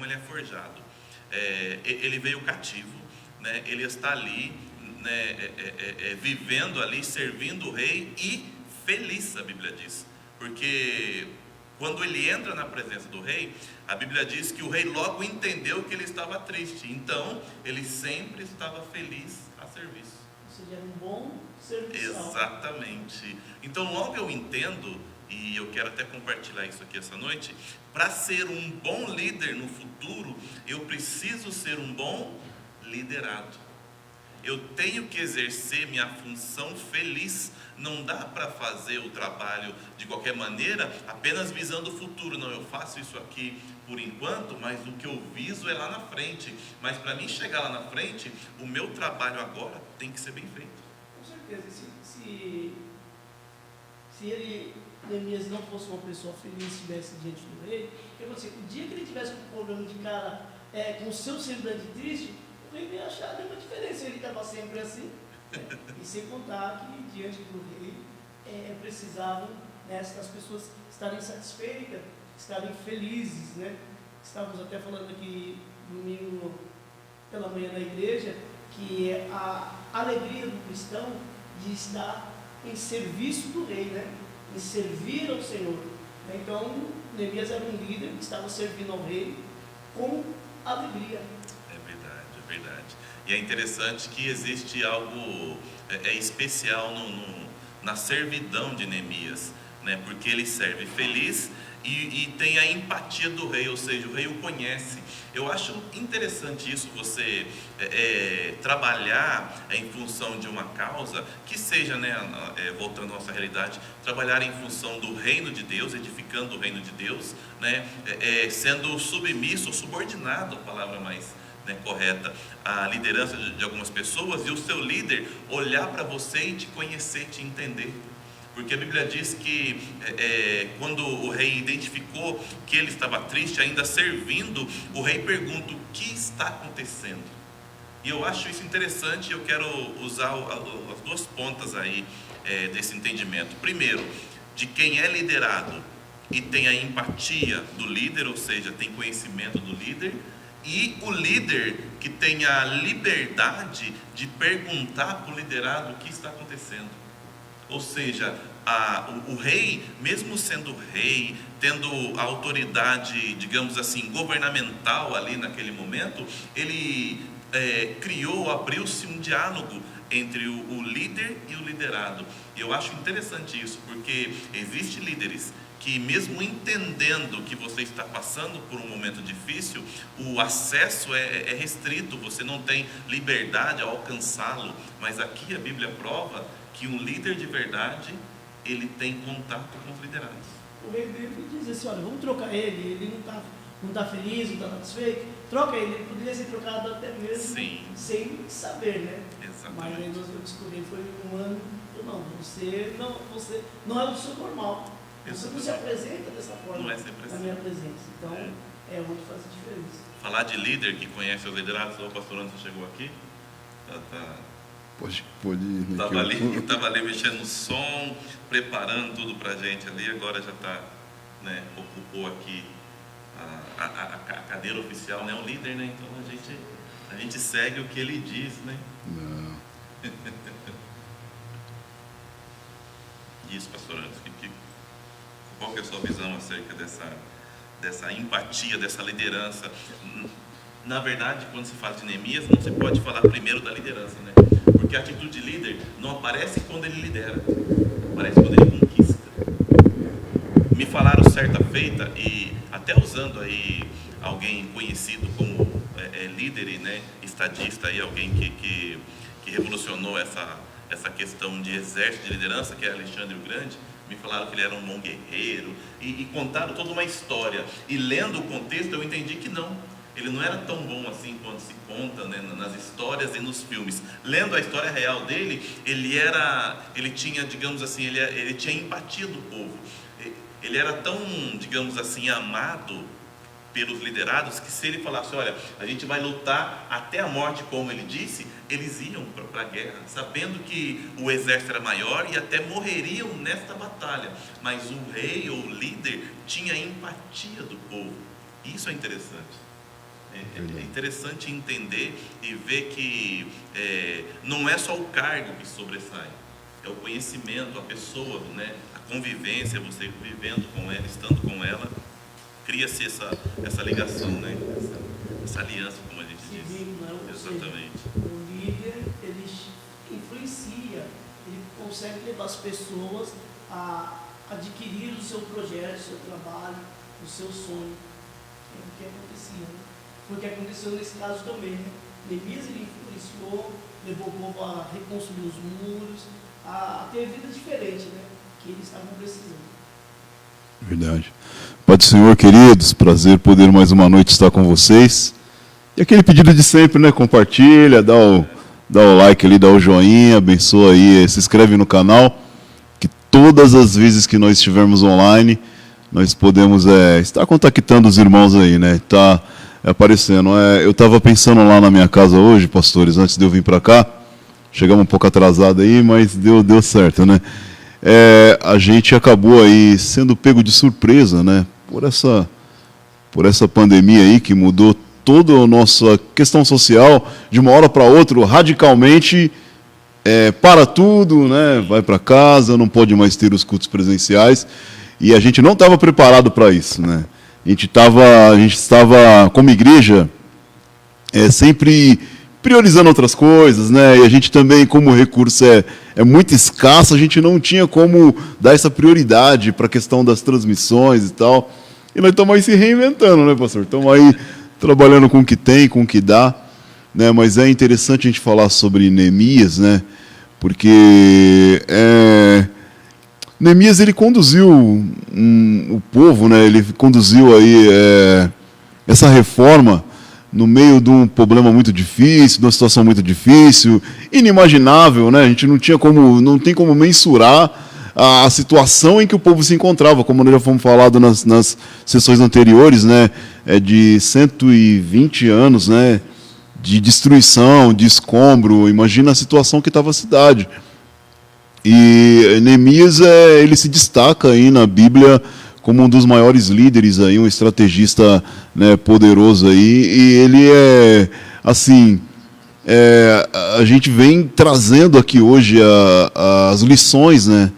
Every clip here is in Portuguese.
ele é forjado. Ele veio cativo, né? Ele está ali, né, vivendo ali, servindo o rei e feliz, a Bíblia diz. Porque quando ele entra na presença do rei, a Bíblia diz que o rei logo entendeu que ele estava triste. Então, ele sempre estava feliz a serviço. Ou seja, era um bom serviçal. Exatamente. Então, logo eu entendo, e eu quero até compartilhar isso aqui essa noite, para ser um bom líder no futuro, eu preciso ser um bom liderado. Eu tenho que exercer minha função feliz. Não dá para fazer o trabalho de qualquer maneira, apenas visando o futuro. Não, eu faço isso aqui por enquanto, mas o que eu viso é lá na frente. Mas para mim chegar lá na frente, o meu trabalho agora tem que ser bem feito. Com certeza. Se Neemias não fosse uma pessoa feliz, estivesse diante do rei, o dia que ele tivesse com o problema de cara, com o seu semblante triste, o rei ia achar nenhuma diferença. Ele estava sempre assim. E sem contar que diante do rei precisavam, né, as pessoas estarem satisfeitas, estarem felizes, né? Estávamos até falando aqui domingo pela manhã na igreja que é a alegria do cristão de estar em serviço do rei, né? Em servir ao Senhor. Então, Neemias era um líder que estava servindo ao rei com alegria. É verdade. E é interessante que existe algo especial na servidão de Neemias, né? Porque ele serve feliz e tem a empatia do rei, ou seja, o rei o conhece. Eu acho interessante isso, você trabalhar em função de uma causa, que seja, né, voltando à nossa realidade, trabalhar em função do reino de Deus, edificando o reino de Deus, né, sendo submisso, subordinado, a palavra mais, né, correta, a liderança de algumas pessoas, e o seu líder olhar para você e te conhecer, te entender. Porque a Bíblia diz que quando o rei identificou que ele estava triste, ainda servindo, o rei pergunta: o que está acontecendo? E eu acho isso interessante. Eu quero usar as duas pontas aí desse entendimento. Primeiro, de quem é liderado e tem a empatia do líder, ou seja, tem conhecimento do líder, e o líder que tem a liberdade de perguntar para o liderado o que está acontecendo. Ou seja, o rei, mesmo sendo rei, tendo a autoridade, digamos assim, governamental ali naquele momento, ele abriu-se um diálogo entre o líder e o liderado. E eu acho interessante isso, porque existem líderes que, mesmo entendendo que você está passando por um momento difícil, o acesso é restrito, você não tem liberdade ao alcançá-lo. Mas aqui a Bíblia prova que um líder de verdade, ele tem contato com os liderados. O rei dele diz assim: olha, vamos trocar ele não está feliz, não está satisfeito, troca ele poderia ser trocado até mesmo. Sim. Sem saber, né? Exatamente. Mas aí nós descobrimos, foi um ano, você não é o seu normal. Você não se apresenta dessa forma, não é sempre assim, na minha presença. Então, onde faz a diferença. Falar de líder que conhece os liderados. O pastor Anderson chegou aqui, Pode ir. Estava ali mexendo no som, preparando tudo para a gente ali. Agora já está, né, ocupou aqui a cadeira oficial, né, o líder, né? Então a gente segue o que ele diz, né? Não. Isso, pastor Anderson, qual que é a sua visão acerca dessa empatia, dessa liderança? Na verdade, quando se fala de Neemias, não se pode falar primeiro da liderança, né? Porque a atitude de líder não aparece quando ele lidera, aparece quando ele conquista. Me falaram certa feita, e até usando aí alguém conhecido como líder e, né, estadista, aí, alguém que revolucionou essa questão de exército de liderança, que é Alexandre o Grande. Me falaram que ele era um bom guerreiro, e contaram toda uma história, e lendo o contexto eu entendi que não, ele não era tão bom assim quanto se conta, né, nas histórias e nos filmes. Lendo a história real dele, ele tinha, digamos assim, ele tinha empatia do povo. Ele era tão, digamos assim, amado pelos liderados, que se ele falasse: olha, a gente vai lutar até a morte, como ele disse, eles iam para a guerra, sabendo que o exército era maior e até morreriam nesta batalha. Mas o rei ou o líder tinha empatia do povo. Isso é interessante. É interessante entender e ver que não é só o cargo que sobressai, é o conhecimento, a pessoa, né? A convivência, você vivendo com ela, estando com ela, cria-se essa ligação, né? Essa aliança, como a gente diz. Exatamente. O líder, ele influencia, ele consegue levar as pessoas a adquirir o seu projeto, o seu trabalho, o seu sonho. É o que acontecia, né? Foi o que aconteceu nesse caso também, né? Neemias, ele influenciou, levou o povo a reconstruir os muros, a ter vida diferente, né? Que eles estavam precisando. Verdade. Pai do Senhor, queridos, prazer poder mais uma noite estar com vocês. E aquele pedido de sempre, né? Compartilha, dá o like ali, dá o joinha, abençoa aí, se inscreve no canal, que todas as vezes que nós estivermos online, nós podemos estar contactando os irmãos aí, né? Tá aparecendo. Eu estava pensando lá na minha casa hoje, pastores, antes de eu vir para cá, chegamos um pouco atrasado aí, mas deu certo, né? A gente acabou aí sendo pego de surpresa, né? Por essa pandemia aí que mudou toda a nossa questão social de uma hora para outra, radicalmente, para tudo, né? Vai para casa, não pode mais ter os cultos presenciais, e a gente não estava preparado para isso, né? A gente estava como igreja sempre priorizando outras coisas, né? E a gente também, como o recurso é muito escasso, a gente não tinha como dar essa prioridade para a questão das transmissões e tal. E nós estamos aí se reinventando, né, pastor? Estamos aí trabalhando com o que tem, com o que dá, né? Mas é interessante a gente falar sobre Neemias, né? Porque Neemias, ele conduziu o povo, né? Ele conduziu aí essa reforma no meio de um problema muito difícil, de uma situação muito difícil, inimaginável, né? A gente não tem como mensurar a situação em que o povo se encontrava, como nós já fomos falado nas sessões anteriores, né? De 120 anos, né? De destruição, de escombro. Imagina a situação que estava a cidade. E Neemias, ele se destaca aí na Bíblia como um dos maiores líderes aí, um estrategista, né, poderoso aí, e ele a gente vem trazendo aqui hoje as lições, né,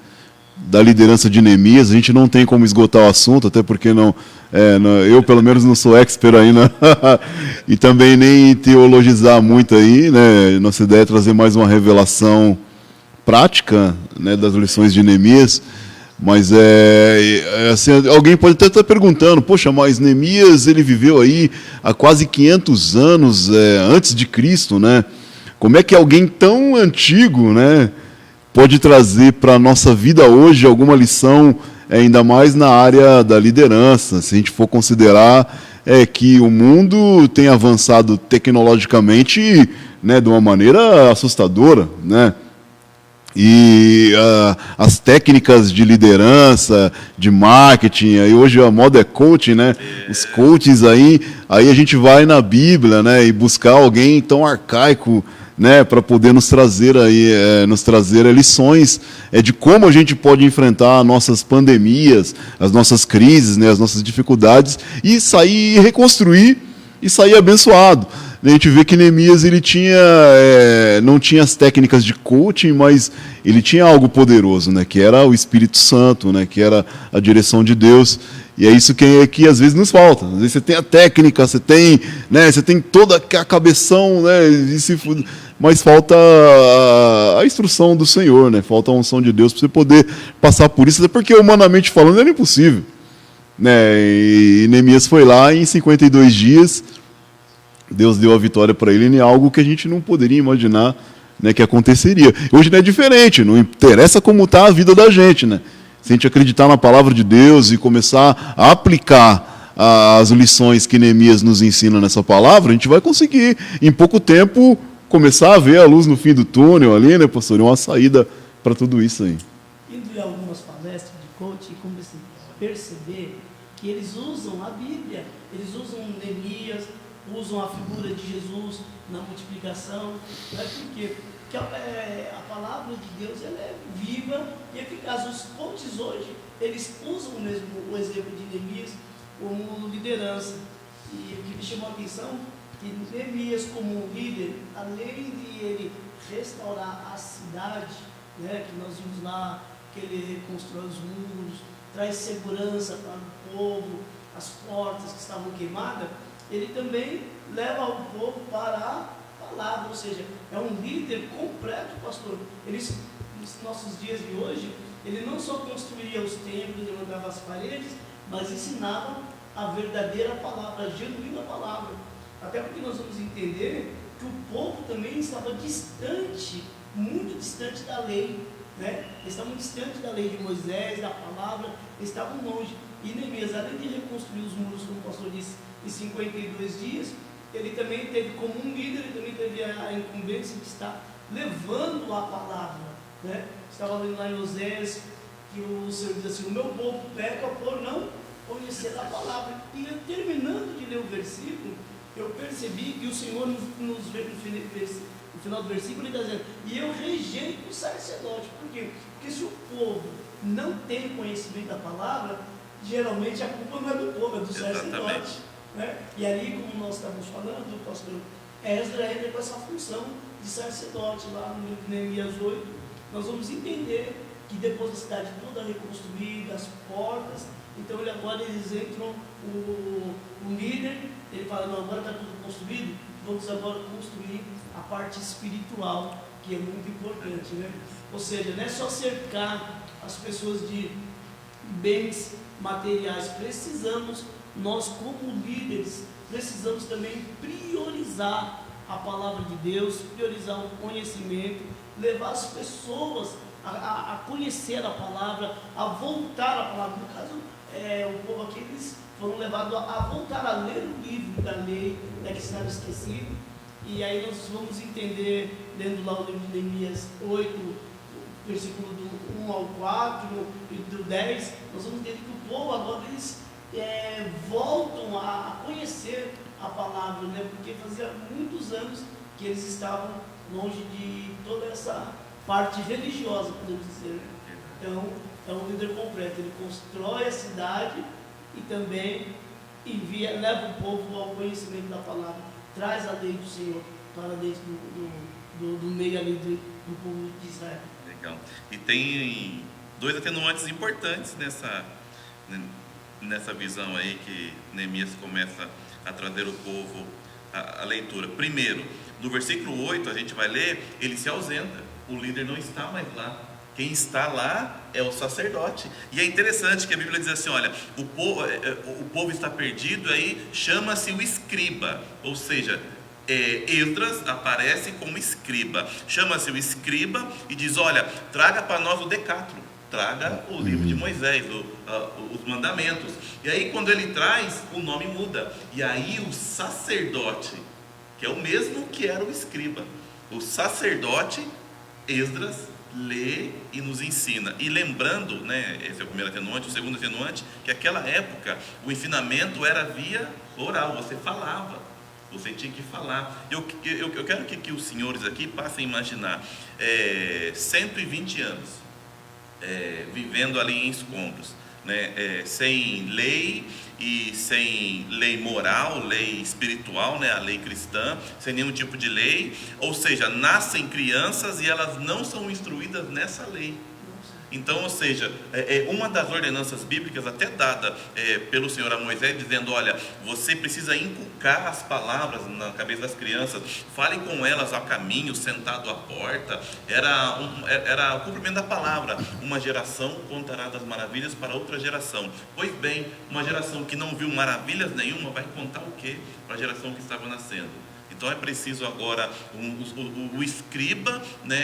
da liderança de Neemias. A gente não tem como esgotar o assunto, até porque eu pelo menos não sou expert ainda, e também nem teologizar muito aí, né. Nossa ideia é trazer mais uma revelação prática, né, das lições de Neemias. Mas assim, alguém pode até estar perguntando, poxa, mas Neemias, ele viveu aí há quase 500 anos antes de Cristo, né? Como é que alguém tão antigo, né, pode trazer para a nossa vida hoje alguma lição, ainda mais na área da liderança? Se a gente for considerar que o mundo tem avançado tecnologicamente, né, de uma maneira assustadora, né? E as técnicas de liderança, de marketing, aí hoje a moda é coaching, né? Os coaches aí a gente vai na Bíblia, né, e buscar alguém tão arcaico, né, para poder nos trazer lições de como a gente pode enfrentar nossas pandemias, as nossas crises, né, as nossas dificuldades, e sair, reconstruir e sair abençoado. A gente vê que Neemias, ele não tinha as técnicas de coaching, mas ele tinha algo poderoso, né, que era o Espírito Santo, né, que era a direção de Deus. E é isso que às vezes nos falta. Às vezes você tem a técnica, você tem toda a cabeção, né, mas falta a instrução do Senhor, né, falta a unção de Deus para você poder passar por isso, até porque humanamente falando era impossível, né. E Neemias foi lá e em 52 dias Deus deu a vitória para ele em algo que a gente não poderia imaginar, né, que aconteceria. Hoje não é diferente, não interessa como está a vida da gente, né? Se a gente acreditar na palavra de Deus e começar a aplicar as lições que Neemias nos ensina nessa palavra, a gente vai conseguir, em pouco tempo, começar a ver a luz no fim do túnel ali, né, pastor? Uma saída para tudo isso aí. Indo em algumas palestras de coaching, comecei a perceber que eles usam a Bíblia, eles usam Neemias, usam a figura de Jesus na multiplicação. Não é porque a palavra de Deus, ela é viva e eficaz. Os coaches hoje, eles usam mesmo o exemplo de Neemias como liderança. E o que me chamou a atenção, que Neemias, como um líder, além de ele restaurar a cidade, né, que nós vimos lá, que ele reconstrói os muros, traz segurança para o povo, as portas que estavam queimadas, ele também leva o povo para a palavra, ou seja, é um líder completo, pastor. Ele, nos nossos dias de hoje, ele não só construía os templos, levantava as paredes, mas ensinava a verdadeira palavra, a genuína palavra. Até porque nós vamos entender que o povo também estava distante, muito distante da lei, né? Eles estavam distantes da lei de Moisés, da palavra, eles estavam longe. E Neemias, além de reconstruir os muros, como o pastor disse, em 52 dias, ele também teve como um líder, ele também teve a incumbência de estar levando a palavra, né? Estava lendo lá em Oséias, que o Senhor diz assim: o meu povo peca por não conhecer a palavra. E eu, terminando de ler o versículo, eu percebi que o Senhor nos vê no final do versículo, ele está dizendo: e eu rejeito o sacerdote. Por quê? Porque se o povo não tem conhecimento da palavra, geralmente a culpa não é do povo, é do sacerdote, né? E ali, como nós estávamos falando, o pastor Esdras entra com essa função de sacerdote. Lá no livro de Neemias 8, nós vamos entender que depois da cidade toda reconstruída, as portas, então agora eles entram, o líder, ele fala: não, agora está tudo construído, vamos agora construir a parte espiritual, que é muito importante, né? Ou seja, não é só cercar as pessoas de bens materiais, precisamos, nós como líderes, precisamos também priorizar a palavra de Deus, priorizar o conhecimento, levar as pessoas a conhecer a palavra, a voltar à palavra. No caso, o povo aqui, eles foram levados a voltar a ler o livro da lei, né, que estava esquecido. E aí nós vamos entender, lendo lá o livro de Neemias 8, versículo do 1 ao 4 e do 10, nós vamos entender que o povo agora eles voltam a conhecer a palavra, né? Porque fazia muitos anos que eles estavam longe de toda essa parte religiosa, podemos dizer, né? Então, é um líder completo, ele constrói a cidade e também leva o povo ao conhecimento da palavra, traz a lei do Senhor para dentro do meio ali do povo de Israel. Legal. E tem dois atenuantes importantes nessa visão aí que Neemias começa a trazer o povo à leitura. Primeiro, no versículo 8 a gente vai ler, ele se ausenta, o líder não está mais lá. Quem está lá é o sacerdote. E é interessante que a Bíblia diz assim: olha, o povo está perdido, aí chama-se o escriba, ou seja, Esdras aparece como escriba, chama-se o escriba e diz: olha, traga para nós o decátulo, traga o livro de Moisés, os mandamentos. E aí quando ele traz, o nome muda, e aí o sacerdote, que é o mesmo que era o escriba, o sacerdote Esdras lê e nos ensina. E lembrando, né, esse é o primeiro atenuante. O segundo atenuante, que naquela época o ensinamento era via oral, você falava, você tinha que falar. Eu quero que os senhores aqui passem a imaginar 120 anos vivendo ali em escombros, né, sem lei e sem lei moral, lei espiritual, né, a lei cristã, sem nenhum tipo de lei, ou seja, nascem crianças e elas não são instruídas nessa lei. Então, ou seja, uma das ordenanças bíblicas até dada pelo Senhor a Moisés, dizendo: olha, você precisa inculcar as palavras na cabeça das crianças, fale com elas ao caminho, sentado à porta, era o cumprimento da palavra. Uma geração contará das maravilhas para outra geração. Pois bem, uma geração que não viu maravilhas nenhuma vai contar o quê para a geração que estava nascendo? Então é preciso agora o escriba, né,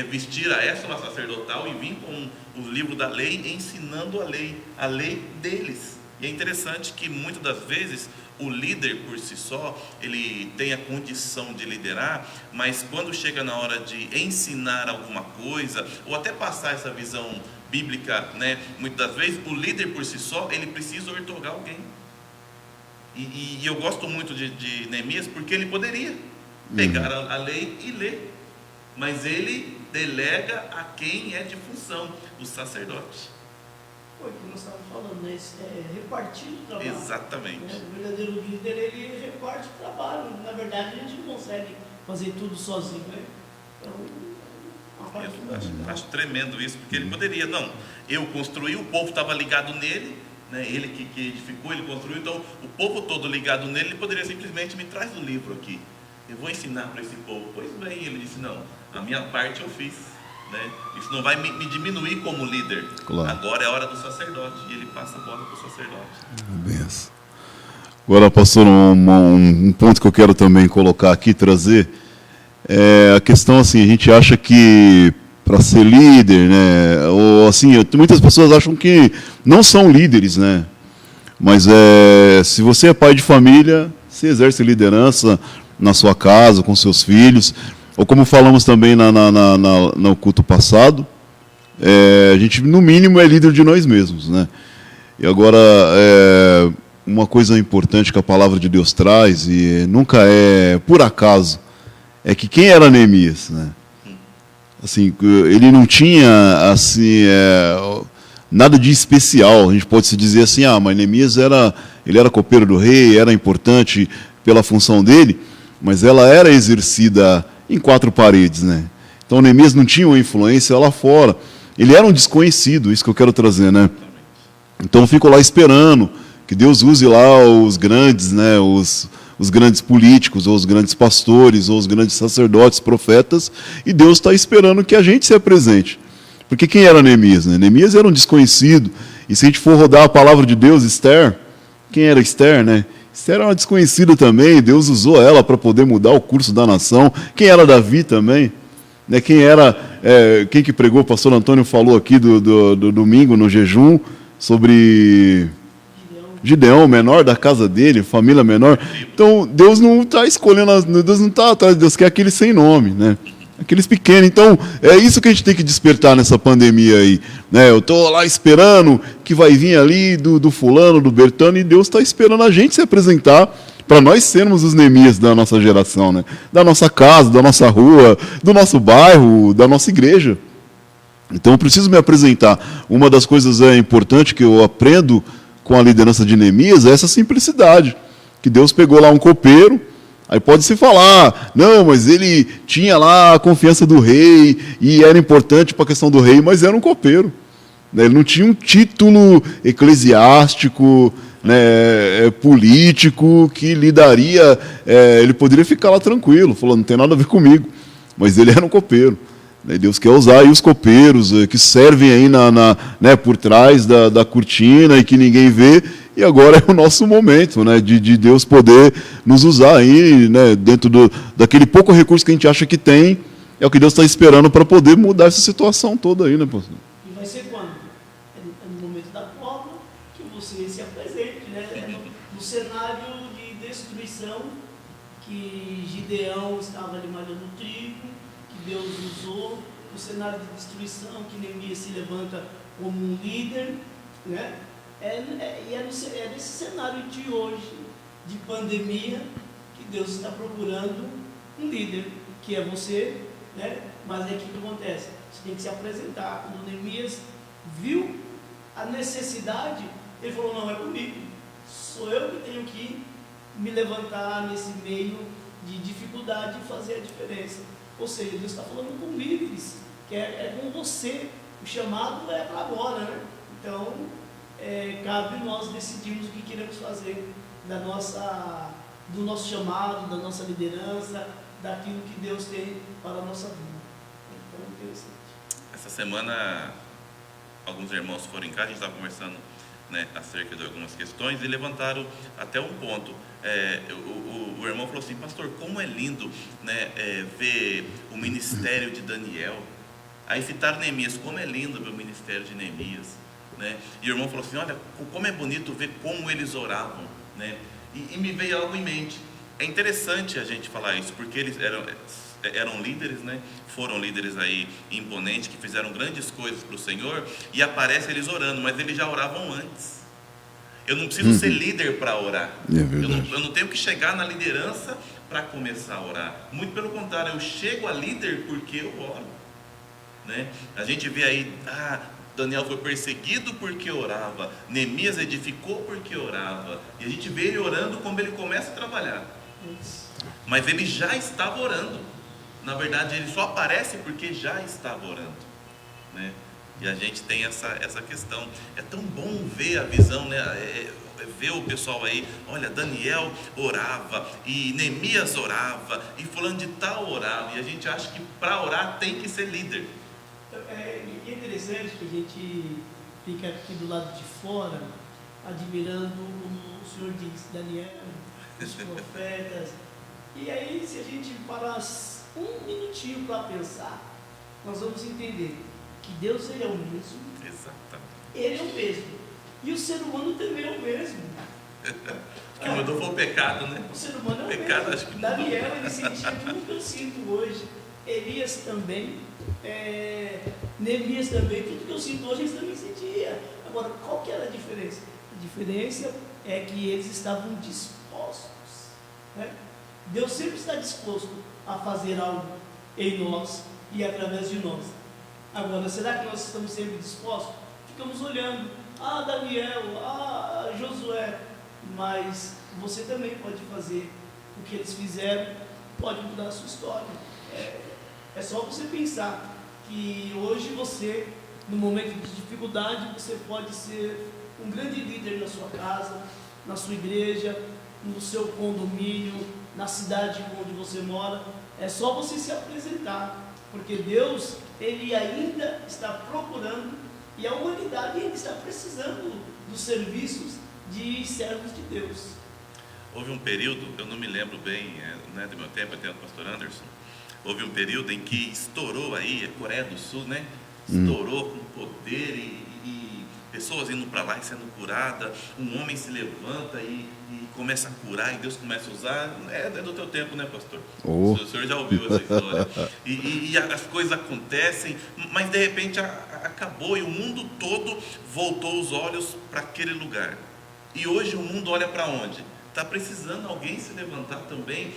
vestir a ésula sacerdotal e vir com o livro da lei, ensinando a lei deles. E é interessante que muitas das vezes o líder por si só, ele tem a condição de liderar, mas quando chega na hora de ensinar alguma coisa, ou até passar essa visão bíblica, né, muitas das vezes o líder por si só, ele precisa outorgar alguém. E eu gosto muito de Neemias, porque ele poderia pegar a lei e ler, mas ele delega a quem é de função, o sacerdote. Foi o que nós estávamos falando, né? Repartir o trabalho. Exatamente. Né? O verdadeiro líder, ele reparte o trabalho. Na verdade, a gente não consegue fazer tudo sozinho, né? Então, uma parte Acho tremendo isso, porque ele poderia, não, eu construí, o povo estava ligado nele, né? Ele que edificou, ele construiu, então o povo todo ligado nele, ele poderia simplesmente me traz o livro aqui, eu vou ensinar para esse povo. Pois bem, ele disse, não, a minha parte eu fiz, né? Isso não vai me diminuir como líder. Claro. Agora é a hora do sacerdote, e ele passa a bola para o sacerdote. Benção. Agora, pastor, um ponto que eu quero também colocar aqui, trazer, é a questão assim, a gente acha que para ser líder, né, ou assim, muitas pessoas acham que não são líderes, né, mas se você é pai de família, você exerce liderança na sua casa, com seus filhos, ou como falamos também no culto passado, a gente no mínimo é líder de nós mesmos, né. E agora, uma coisa importante que a palavra de Deus traz, e nunca é por acaso, é que quem era Neemias, né? Assim, ele não tinha assim, nada de especial. A gente pode se dizer assim, mas Neemias ele era copeiro do rei, era importante pela função dele, mas ela era exercida em quatro paredes, né? Então Neemias não tinha uma influência lá fora. Ele era um desconhecido, isso que eu quero trazer, né? Então eu fico lá esperando que Deus use lá os grandes, né, os grandes políticos, ou os grandes pastores, ou os grandes sacerdotes, profetas, e Deus está esperando que a gente se apresente. Porque quem era Neemias? Né? Neemias era um desconhecido, e se a gente for rodar a palavra de Deus, Esther, quem era Esther? Né? Esther era uma desconhecida também, Deus usou ela para poder mudar o curso da nação. Quem era Davi também? Né? Quem que pregou, o pastor Antônio falou aqui do domingo no jejum, sobre Gideão, menor da casa dele, família menor. Então, Deus não está escolhendo, Deus não está atrás, Deus quer aqueles sem nome, né? Aqueles pequenos. Então, é isso que a gente tem que despertar nessa pandemia aí. Né? Eu estou lá esperando que vai vir ali do fulano, do Bertano, e Deus está esperando a gente se apresentar para nós sermos os Neemias da nossa geração, né? Da nossa casa, da nossa rua, do nosso bairro, da nossa igreja. Então, eu preciso me apresentar. Uma das coisas importantes que eu aprendo com a liderança de Neemias é essa simplicidade, que Deus pegou lá um copeiro, aí pode-se falar, não, mas ele tinha lá a confiança do rei, e era importante para a questão do rei, mas era um copeiro, né? Ele não tinha um título eclesiástico, né, político, que lhe daria, ele poderia ficar lá tranquilo, falando, não tem nada a ver comigo, mas ele era um copeiro. Deus quer usar aí os copeiros que servem aí né, por trás da cortina e que ninguém vê, e agora é o nosso momento, né, de Deus poder nos usar aí, né, dentro daquele pouco recurso que a gente acha que tem, é o que Deus está esperando para poder mudar essa situação toda aí, né, pastor? E vai ser quando? É no momento da prova que você se apresente, né? No cenário de destruição que Gideão estava ali malhando trigo, Deus usou, o cenário de destruição que Neemias se levanta como um líder, né? É nesse cenário de hoje, de pandemia, que Deus está procurando um líder, que é você, né? Mas é que acontece, você tem que se apresentar. Quando Neemias viu a necessidade, ele falou, não é comigo, sou eu que tenho que me levantar nesse meio de dificuldade e fazer a diferença. Ou seja, Deus está falando com líderes, que é com você. O chamado é para agora, né? Então, cabe nós decidirmos o que queremos fazer do nosso chamado, da nossa liderança, daquilo que Deus tem para a nossa vida. Então, é interessante. Essa semana, alguns irmãos foram em casa, a gente estava conversando, né, acerca de algumas questões, e levantaram até um ponto. O irmão falou assim, pastor, como é lindo, né, ver o ministério de Daniel. Aí citaram Neemias, como é lindo ver o ministério de Neemias, né? E o irmão falou assim, olha, como é bonito ver como eles oravam, né? E me veio algo em mente. É interessante a gente falar isso, porque eles eram líderes, né? Foram líderes aí imponentes, que fizeram grandes coisas para o Senhor, e aparece eles orando, mas eles já oravam antes. Eu não preciso ser líder para orar. Eu não tenho que chegar na liderança para começar a orar. Muito pelo contrário, eu chego a líder porque eu oro, né? A gente vê aí, Daniel foi perseguido porque orava. Neemias edificou porque orava. E a gente vê ele orando como ele começa a trabalhar. Mas ele já estava orando. Na verdade, ele só aparece porque já estava orando, né? E a gente tem essa questão. É tão bom ver a visão, né? Ver o pessoal aí, olha, Daniel orava, e Neemias orava, e fulano de tal orava. E a gente acha que para orar tem que ser líder. É interessante que a gente fica aqui do lado de fora, admirando, como o senhor diz, Daniel, os profetas. E aí, se a gente parar um minutinho para pensar, nós vamos entender que Deus, ele é o mesmo. Exatamente. Ele é o mesmo. E o ser humano também é o mesmo. O que mudou foi o pecado, né? O ser humano é o Pecado, mesmo. acho que mudou. Daniel, ele sentia tudo que eu sinto hoje. Elias também. Neemias também. Tudo que eu sinto hoje, eles também sentiam. Agora, qual que era a diferença? A diferença é que eles estavam dispostos, né? Deus sempre está disposto a fazer algo em nós e através de nós. Agora, será que nós estamos sempre dispostos? Ficamos olhando, Daniel, Josué, mas você também pode fazer o que eles fizeram, pode mudar a sua história. É só você pensar que hoje você, no momento de dificuldade, você pode ser um grande líder na sua casa, na sua igreja, no seu condomínio, na cidade onde você mora. É só você se apresentar, porque Deus, ele ainda está procurando, e a humanidade ainda está precisando dos serviços de servos de Deus. Houve um período, eu não me lembro bem, não é do meu tempo, eu tenho o pastor Anderson. Houve um período em que estourou aí, a Coreia do Sul, né? Estourou com poder e pessoas indo para lá e sendo curadas. Um homem se levanta e começa a curar, e Deus começa a usar. É do teu tempo, né, pastor? O senhor já ouviu essa história. E as coisas acontecem, mas de repente acabou, e o mundo todo voltou os olhos para aquele lugar. E hoje o mundo olha para onde? Está precisando alguém se levantar também.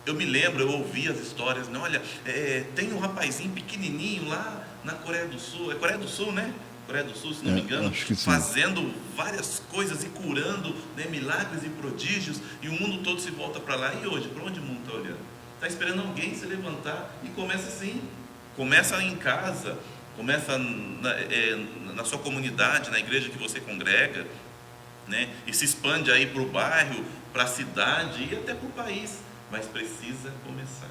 Eu me lembro, eu ouvi as histórias, né? Olha, tem um rapazinho pequenininho lá na Coreia do Sul, é Coreia do Sul, né? Coreia do Sul, se não me engano, fazendo várias coisas e curando, né, milagres e prodígios, e o mundo todo se volta para lá. E hoje, para onde o mundo está olhando? Está esperando alguém se levantar, e começa assim, começa em casa, começa na sua comunidade, na igreja que você congrega, né? E se expande aí para o bairro, para a cidade e até para o país. Mas precisa começar.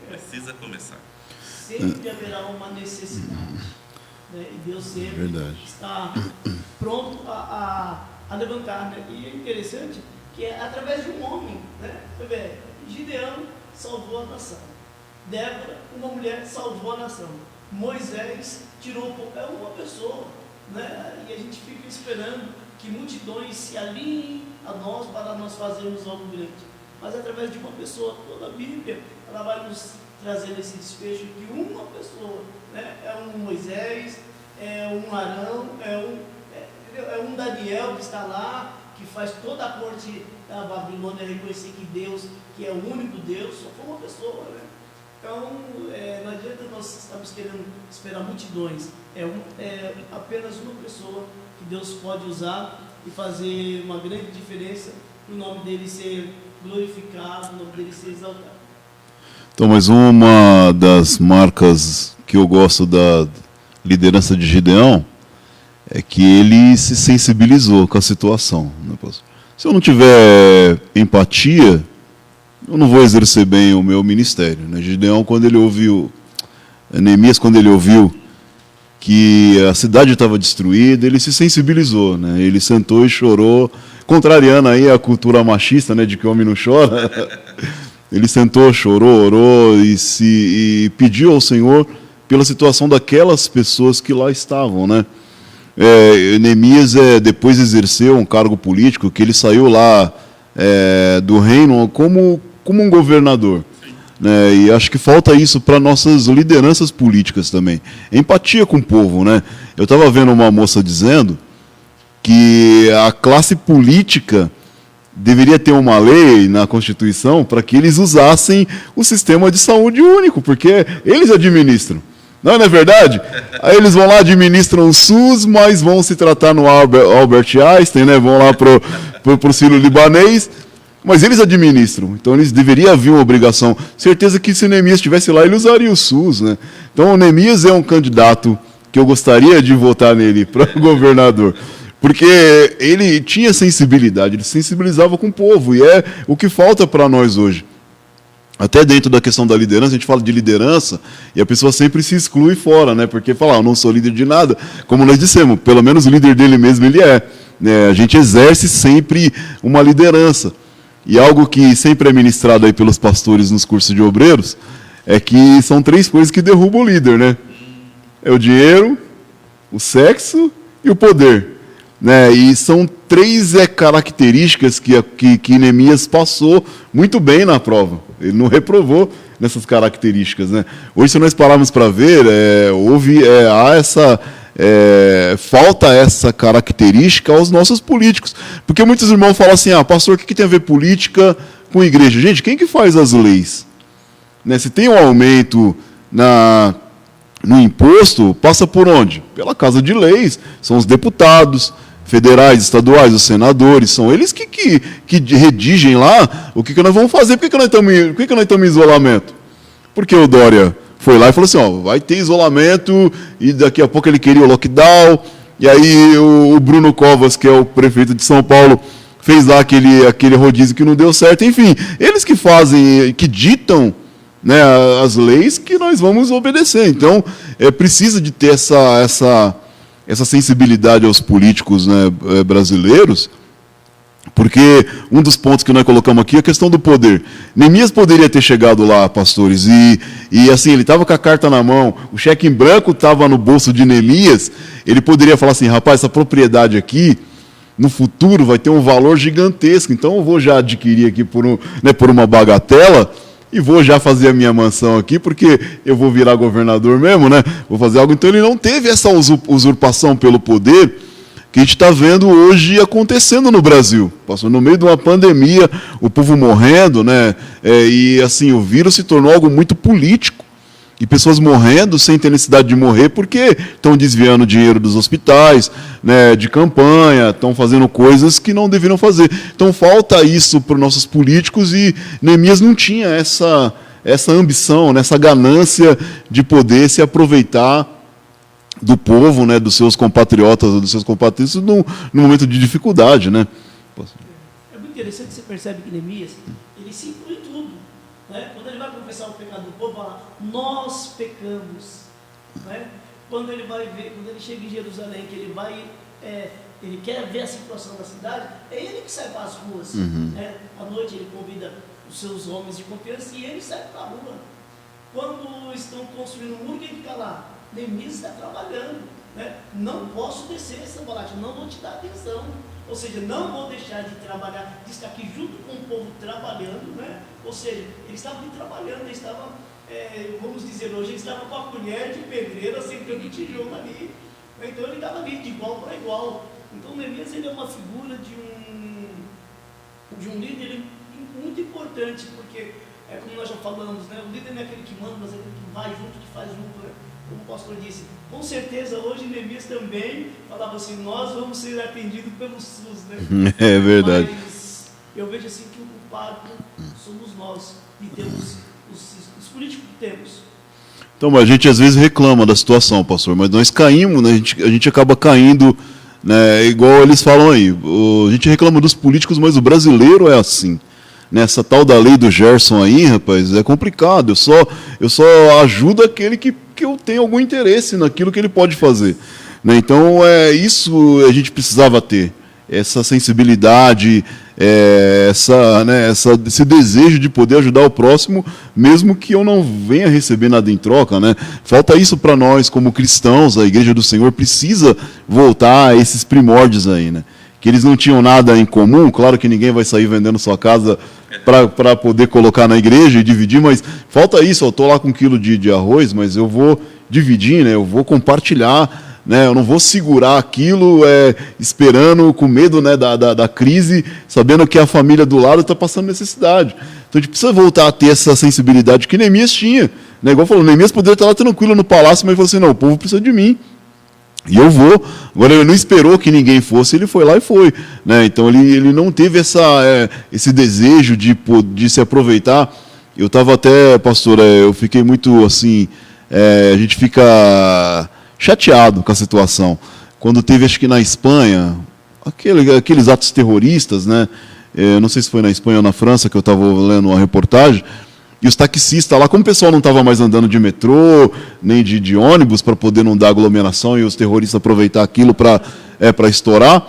Precisa começar. Sempre haverá uma necessidade, né? E Deus sempre está pronto a levantar, né? E é interessante que é através de um homem, né? Gideão salvou a nação. Débora, uma mulher, salvou a nação. Moisés tirou uma pessoa, né? E a gente fica esperando que multidões se alinhem a nós para nós fazermos algo grande. Mas através de uma pessoa, toda a Bíblia, ela vai nos trazer esse desfecho que uma pessoa, né, é um Moisés, é um Arão, é um Daniel que está lá, que faz toda a corte da Babilônia reconhecer que Deus, que é o único Deus, só foi uma pessoa, né? Então, não adianta nós estarmos querendo esperar multidões, é apenas uma pessoa que Deus pode usar e fazer uma grande diferença, para o nome dele ser glorificado, o nome dele ser exaltado. Então, mas uma das marcas que eu gosto da liderança de Gideão é que ele se sensibilizou com a situação, né, pastor? Se eu não tiver empatia, eu não vou exercer bem o meu ministério, né? Gideão, quando ele ouviu, Neemias, quando ele ouviu que a cidade estava destruída, ele se sensibilizou, né? Ele sentou e chorou, contrariando aí a cultura machista, né, de que o homem não chora. Ele sentou, chorou, orou e pediu ao Senhor pela situação daquelas pessoas que lá estavam, né? Neemias depois exerceu um cargo político, que ele saiu lá do reino como um governador. Né? E acho que falta isso para nossas lideranças políticas também. Empatia com o povo, né? Eu estava vendo uma moça dizendo que a classe política deveria ter uma lei na Constituição para que eles usassem o sistema de saúde único, porque eles administram. Não é verdade? Aí eles vão lá, administram o SUS, mas vão se tratar no Albert Einstein, né? Vão lá pro Sírio Libanês, mas eles administram. Então eles deveriam haver uma obrigação. Certeza que se o Neemias estivesse lá, ele usaria o SUS, né? Então o Neemias é um candidato que eu gostaria de votar nele para governador. Porque ele tinha sensibilidade, ele sensibilizava com o povo, e é o que falta para nós hoje. Até dentro da questão da liderança, a gente fala de liderança e a pessoa sempre se exclui fora, né? Porque fala, eu não sou líder de nada. Como nós dissemos, pelo menos o líder dele mesmo ele é. Né? A gente exerce sempre uma liderança. E algo que sempre é ministrado aí pelos pastores nos cursos de obreiros é que são 3 coisas que derrubam o líder, né? É o dinheiro, o sexo e o poder. Né? E são 3 características que Neemias passou muito bem na prova. Ele não reprovou nessas características. Né? Hoje, se nós pararmos para ver, falta essa característica aos nossos políticos. Porque muitos irmãos falam assim, pastor, o que tem a ver política com igreja? Gente, quem que faz as leis? Né? Se tem um aumento no imposto, passa por onde? Pela Casa de Leis, são os deputados federais, estaduais, os senadores, são eles que redigem lá o que nós vamos fazer. Por que nós estamos em isolamento? Porque o Dória foi lá e falou assim, vai ter isolamento, e daqui a pouco ele queria o lockdown, e aí o Bruno Covas, que é o prefeito de São Paulo, fez lá aquele rodízio que não deu certo. Enfim, eles que fazem, que ditam, né, as leis que nós vamos obedecer. Então, precisa de ter essa sensibilidade aos políticos, né, brasileiros, porque um dos pontos que nós colocamos aqui é a questão do poder. Neemias poderia ter chegado lá, pastores, e assim, ele estava com a carta na mão, o cheque em branco estava no bolso de Neemias, ele poderia falar assim, rapaz, essa propriedade aqui, no futuro vai ter um valor gigantesco, então eu vou já adquirir aqui por uma bagatela, e vou já fazer a minha mansão aqui, porque eu vou virar governador mesmo, né? Vou fazer algo. Então ele não teve essa usurpação pelo poder que a gente está vendo hoje acontecendo no Brasil. Passou no meio de uma pandemia, o povo morrendo, né? E assim, o vírus se tornou algo muito político. E pessoas morrendo sem ter necessidade de morrer porque estão desviando dinheiro dos hospitais, né, de campanha, estão fazendo coisas que não deveriam fazer. Então falta isso para os nossos políticos e Neemias não tinha essa ambição, essa ganância de poder se aproveitar do povo, né, dos seus compatriotas, dos seus compatriotas no momento de dificuldade. Né? É muito interessante que você percebe que Neemias, ele se inclui em tudo. Né? Quando ele vai confessar o pecado do povo, fala, nós pecamos. Né? Quando ele chega em Jerusalém, que ele quer ver a situação da cidade, é ele que sai para as ruas. Né? À noite ele convida os seus homens de confiança e ele sai para a rua. Quando estão construindo um muro, quem fica lá? Neemias está trabalhando. Né? Não posso descer essa bolagem, não vou te dar atenção. Ou seja, não vou deixar de trabalhar, de estar aqui junto com o povo trabalhando, né? Ou seja, ele estava ali trabalhando, ele estava, vamos dizer hoje, ele estava com a colher de pedreiro, assentando tijolo ali. Então ele estava ali de igual para igual. Então Neemias ele é uma figura de um líder muito importante, porque, como nós já falamos, né? O líder não é aquele que manda, mas é aquele que vai junto, que faz junto, né? Como o pastor disse, com certeza hoje Neemias também falava assim, nós vamos ser atendidos pelo SUS, né? É verdade. Mas eu vejo assim que o culpado somos nós, e temos os políticos que temos. Então, a gente às vezes reclama da situação, pastor, mas nós caímos, né? A gente acaba caindo, né? Igual eles falam aí, a gente reclama dos políticos, mas o brasileiro é assim. Nessa tal da lei do Gerson aí, rapaz, é complicado. Eu só ajudo aquele que eu tenho algum interesse naquilo que ele pode fazer. Né? Então, isso a gente precisava ter. Essa sensibilidade, esse desejo de poder ajudar o próximo, mesmo que eu não venha receber nada em troca. Né? Falta isso para nós, como cristãos, a Igreja do Senhor precisa voltar a esses primórdios aí, né? Que eles não tinham nada em comum, claro que ninguém vai sair vendendo sua casa para poder colocar na igreja e dividir, mas falta isso, eu estou lá com 1 quilo de arroz, mas eu vou dividir, né? Eu vou compartilhar né? Eu não vou segurar aquilo esperando, com medo, né, da crise, sabendo que a família do lado está passando necessidade. Então a gente precisa voltar a ter essa sensibilidade que Neemias tinha. Né? Igual falou, Neemias poderia estar lá tranquilo no palácio, mas ele falou assim, não, o povo precisa de mim. E eu vou. Agora, ele não esperou que ninguém fosse, ele foi lá e foi. Né? Então, ele não teve esse desejo de se aproveitar. Eu estava até, pastor, eu fiquei muito assim, a gente fica chateado com a situação. Quando teve, acho que na Espanha, aqueles atos terroristas, né? Não sei se foi na Espanha ou na França, que eu estava lendo uma reportagem, e os taxistas lá, como o pessoal não estava mais andando de metrô, nem de ônibus, para poder não dar aglomeração, e os terroristas aproveitar aquilo para estourar, o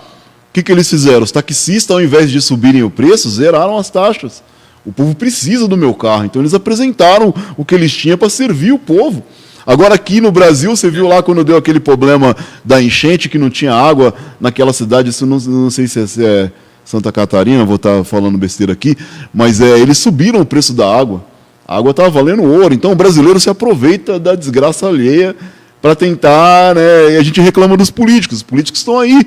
que eles fizeram? Os taxistas, ao invés de subirem o preço, zeraram as taxas. O povo precisa do meu carro, então eles apresentaram o que eles tinham para servir o povo. Agora aqui no Brasil, você viu lá quando deu aquele problema da enchente, que não tinha água naquela cidade, isso não sei se é Santa Catarina, vou estar falando besteira aqui, mas eles subiram o preço da água. A água estava valendo ouro, então o brasileiro se aproveita da desgraça alheia para tentar, né, e a gente reclama dos políticos. Os políticos estão aí,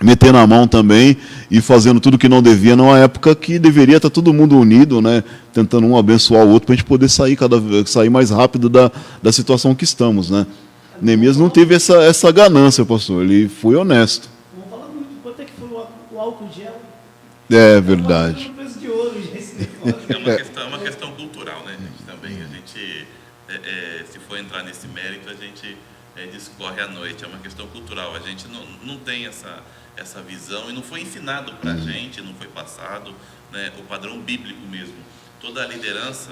metendo a mão também e fazendo tudo que não devia, numa época que deveria estar todo mundo unido, né, tentando um abençoar o outro para a gente poder sair mais rápido da situação que estamos. Né. Neemias não teve essa ganância, pastor, ele foi honesto. Vamos falar muito, quanto é que foi o álcool gel? É verdade. É uma questão cultural, né, gente? Também a gente, se for entrar nesse mérito, a gente discorre à noite. É uma questão cultural. A gente não tem essa visão e não foi ensinado para a gente, não foi passado, né, o padrão bíblico mesmo. Toda a liderança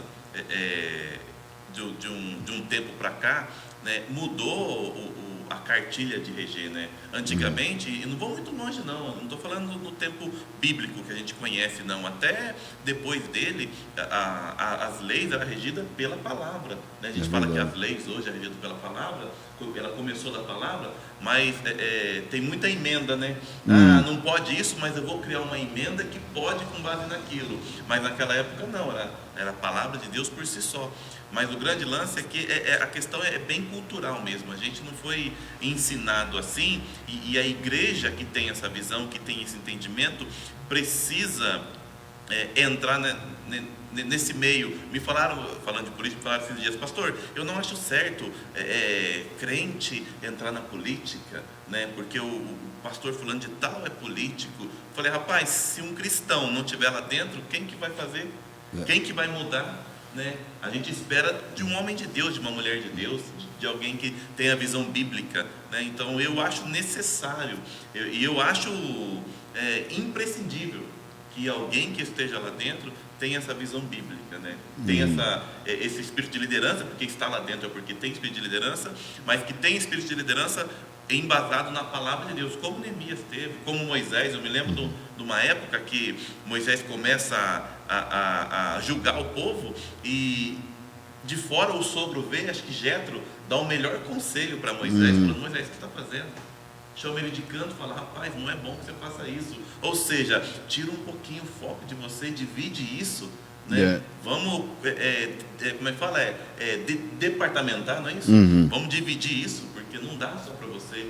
de um tempo para cá, né, mudou a cartilha de reger, né? Antigamente, e não vou muito longe não estou falando no tempo bíblico que a gente conhece não, até depois dele, as leis eram regidas pela palavra, né? A gente fala que as leis hoje é regida pela palavra, ela começou da palavra, mas tem muita emenda, né? Não pode isso, mas eu vou criar uma emenda que pode com base naquilo, mas naquela época não, era a palavra de Deus por si só. Mas o grande lance é que a questão é bem cultural mesmo. A gente não foi ensinado assim, e a igreja que tem essa visão, que tem esse entendimento, precisa entrar nesse meio. Falando de política, me falaram esses dias, pastor, eu não acho certo crente entrar na política, né? Porque o pastor fulano de tal é político. Falei, rapaz, se um cristão não estiver lá dentro, quem que vai fazer? Quem que vai mudar? Né? A gente espera de um homem de Deus, de uma mulher de Deus, de alguém que tem a visão bíblica, né? Então eu acho necessário e eu acho imprescindível que alguém que esteja lá dentro tenha essa visão bíblica, né? Tem esse espírito de liderança, porque está lá dentro é porque tem espírito de liderança, mas que tem espírito de liderança embasado na palavra de Deus, como Neemias teve, como Moisés. Eu me lembro de uma época que Moisés começa a julgar o povo e de fora o sogro vê, acho que Jetro dá o melhor conselho para Moisés, falando, Moisés, o que você está fazendo? Chama ele de canto e fala, rapaz, não é bom que você faça isso. Ou seja, tira um pouquinho o foco de você, divide isso, né? Vamos, como é que fala? Departamentar, não é isso? Vamos dividir isso, porque não dá só para você.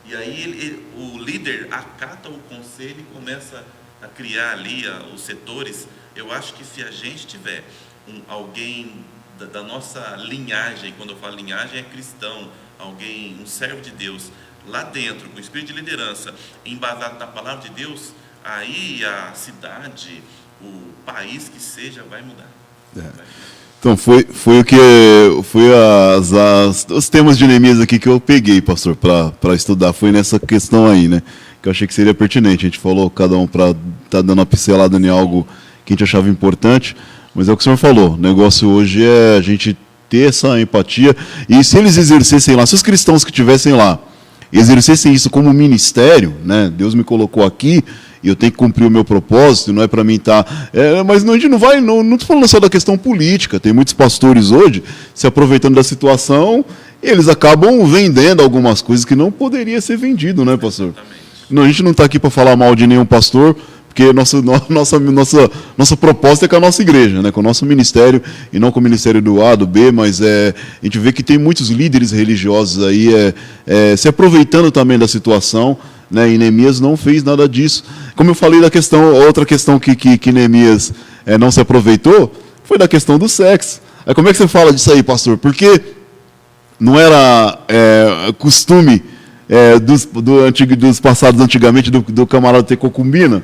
E aí o líder acata o conselho e começa a criar ali os setores. Eu acho que se a gente tiver alguém da nossa linhagem, quando eu falo linhagem é cristão, alguém, um servo de Deus, lá dentro, com espírito de liderança, embasado na palavra de Deus, aí a cidade, o país que seja, vai mudar. Então foi o que os temas de Neemias aqui que eu peguei, pastor, para estudar, foi nessa questão aí, né? Que eu achei que seria pertinente. A gente falou cada um para estar dando uma pincelada em algo que a gente achava importante, mas é o que o senhor falou. O negócio hoje é a gente ter essa empatia, e se eles exercessem lá, se os cristãos que estivessem lá exercessem isso como ministério, né? Deus me colocou aqui e eu tenho que cumprir o meu propósito, não é para mim estar... mas a gente não vai... Não estou falando só da questão política. Tem muitos pastores hoje se aproveitando da situação, e eles acabam vendendo algumas coisas que não poderia ser vendido, né, pastor? Não, a gente não está aqui para falar mal de nenhum pastor, Porque nossa proposta é com a nossa igreja, né? Com o nosso ministério, e não com o ministério do A, do B, mas a gente vê que tem muitos líderes religiosos aí se aproveitando também da situação, né? E Neemias não fez nada disso. Como eu falei da questão, outra questão que Neemias não se aproveitou, foi da questão do sexo. Aí como é que você fala disso aí, pastor? Porque não era costume dos passados antigamente do camarada ter concubina?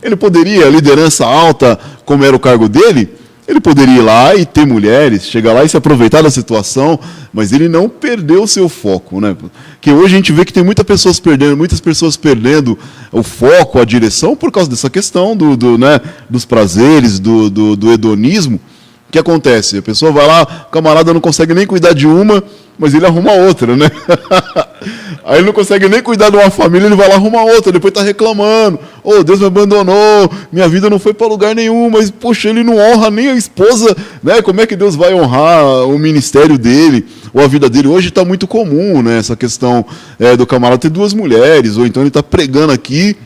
Ele poderia, a liderança alta, como era o cargo dele, ele poderia ir lá e ter mulheres, chegar lá e se aproveitar da situação, mas ele não perdeu o seu foco, né? Que hoje a gente vê que tem muitas pessoas perdendo o foco, a direção, por causa dessa questão dos prazeres, do hedonismo. O que acontece? A pessoa vai lá, o camarada não consegue nem cuidar de uma, mas ele arruma outra, né? Aí ele não consegue nem cuidar de uma família, ele vai lá arrumar outra, depois está reclamando. Oh, Deus me abandonou, minha vida não foi para lugar nenhum, mas, poxa, ele não honra nem a esposa, né? Como é que Deus vai honrar o ministério dele, ou a vida dele? Hoje está muito comum, né? Essa questão do camarada ter duas mulheres, ou então ele está pregando aqui,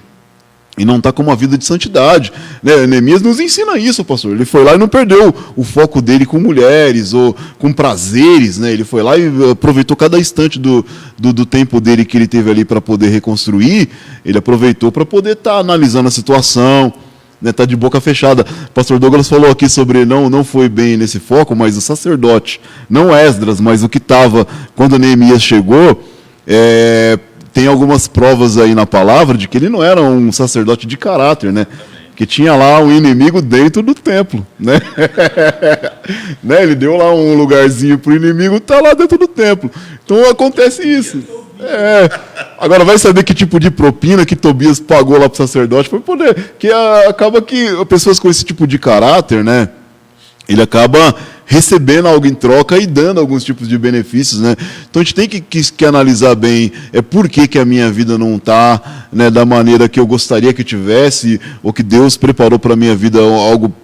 e não está com uma vida de santidade. Né? Neemias nos ensina isso, pastor. Ele foi lá e não perdeu o foco dele com mulheres ou com prazeres. Né? Ele foi lá e aproveitou cada instante do tempo dele que ele teve ali para poder reconstruir. Ele aproveitou para poder estar analisando a situação, né? Tá de boca fechada. O pastor Douglas falou aqui sobre não foi bem nesse foco, mas o sacerdote, não Esdras, mas o que estava quando Neemias chegou, tem algumas provas aí na palavra de que ele não era um sacerdote de caráter, né? Que tinha lá um inimigo dentro do templo, né? Né? Ele deu lá um lugarzinho para o inimigo, tá lá dentro do templo. Então acontece isso. Agora vai saber que tipo de propina que Tobias pagou lá para o sacerdote para poder, que acaba que pessoas com esse tipo de caráter, né? Ele acaba recebendo algo em troca e dando alguns tipos de benefícios, né? Então a gente tem que analisar bem por que a minha vida não está, né, da maneira que eu gostaria que tivesse, ou que Deus preparou para a minha vida algo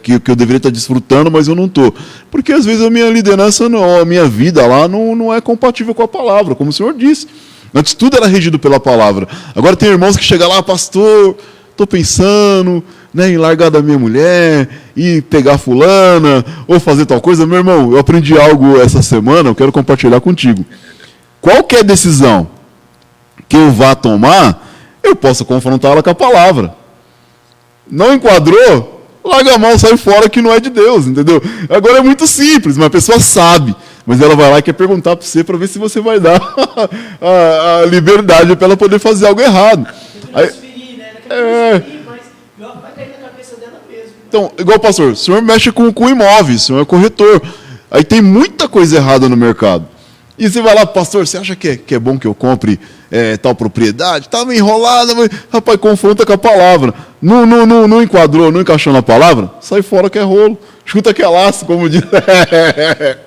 que eu deveria estar desfrutando, mas eu não estou. Porque às vezes a minha liderança, a minha vida lá não é compatível com a palavra, como o senhor disse. Antes tudo era regido pela palavra. Agora tem irmãos que chegam lá, pastor, estou pensando, né, em largar da minha mulher e pegar fulana ou fazer tal coisa. Meu irmão, eu aprendi algo essa semana, eu quero compartilhar contigo. Qualquer decisão que eu vá tomar, eu posso confrontá-la com a palavra. Não enquadrou? Larga a mão, sai fora, que não é de Deus, entendeu? Agora é muito simples, mas a pessoa sabe, mas ela vai lá e quer perguntar para você para ver se você vai dar a liberdade para ela poder fazer algo errado. Então, igual pastor, o senhor mexe com imóveis, o senhor é corretor. Aí tem muita coisa errada no mercado. E você vai lá, pastor, você acha que é bom que eu compre tal propriedade? Estava enrolado, mas, rapaz, confronta com a palavra. Não enquadrou, não encaixou na palavra? Sai fora que é rolo. Chuta que é laço, como diz.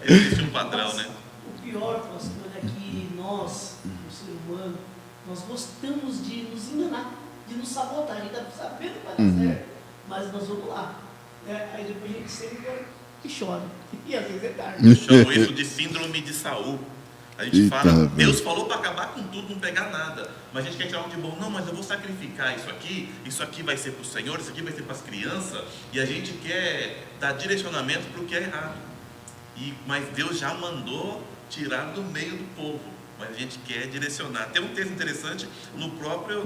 Existe um padrão, né? O pior, pastor, é que nós, o ser humano, nós gostamos de nos enganar, de nos sabotar. A gente está sabendo que vai dar certo, mas nós vamos lá. Aí depois a gente sempre e chora. E às vezes é tarde. Eu chamo isso de síndrome de Saul. A gente fala, Deus falou para acabar com tudo, não pegar nada. Mas a gente quer tirar algo de bom. Não, mas eu vou sacrificar isso aqui vai ser para o Senhor, isso aqui vai ser para as crianças. E a gente quer dar direcionamento para o que é errado. Mas Deus já mandou tirar do meio do povo. Mas a gente quer direcionar. Tem um texto interessante na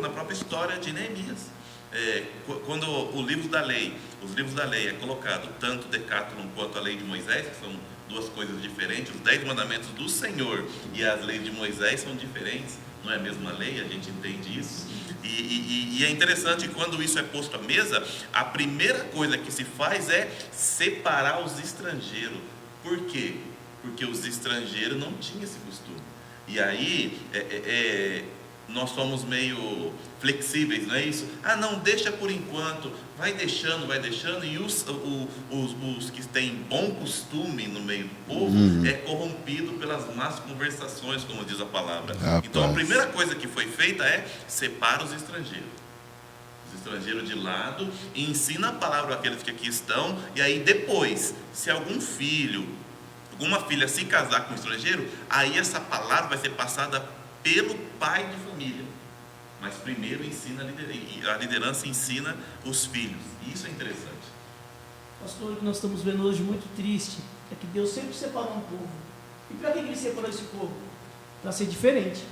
própria história de Neemias. Quando os livros da lei é colocado, tanto o Decátlon quanto a lei de Moisés, que são duas coisas diferentes, os 10 mandamentos do Senhor e as leis de Moisés são diferentes, não é a mesma lei, a gente entende isso. E é interessante, quando isso é posto à mesa, a primeira coisa que se faz é separar os estrangeiros. Por quê? Porque os estrangeiros não tinham esse costume. E aí, nós somos meio flexíveis, não é isso? Não, deixa por enquanto, vai deixando, e os que têm bom costume no meio do povo é corrompido pelas más conversações, como diz a palavra. Então a primeira coisa que foi feita é separa os estrangeiros de lado e ensina a palavra àqueles que aqui estão, e aí depois, se alguma filha se casar com um estrangeiro, aí essa palavra vai ser passada pelo pai de família. Mas primeiro ensina a liderança ensina os filhos. Isso é interessante. Pastor, o que nós estamos vendo hoje muito triste é que Deus sempre separou um povo. E para que Ele separou esse povo? Para ser diferente.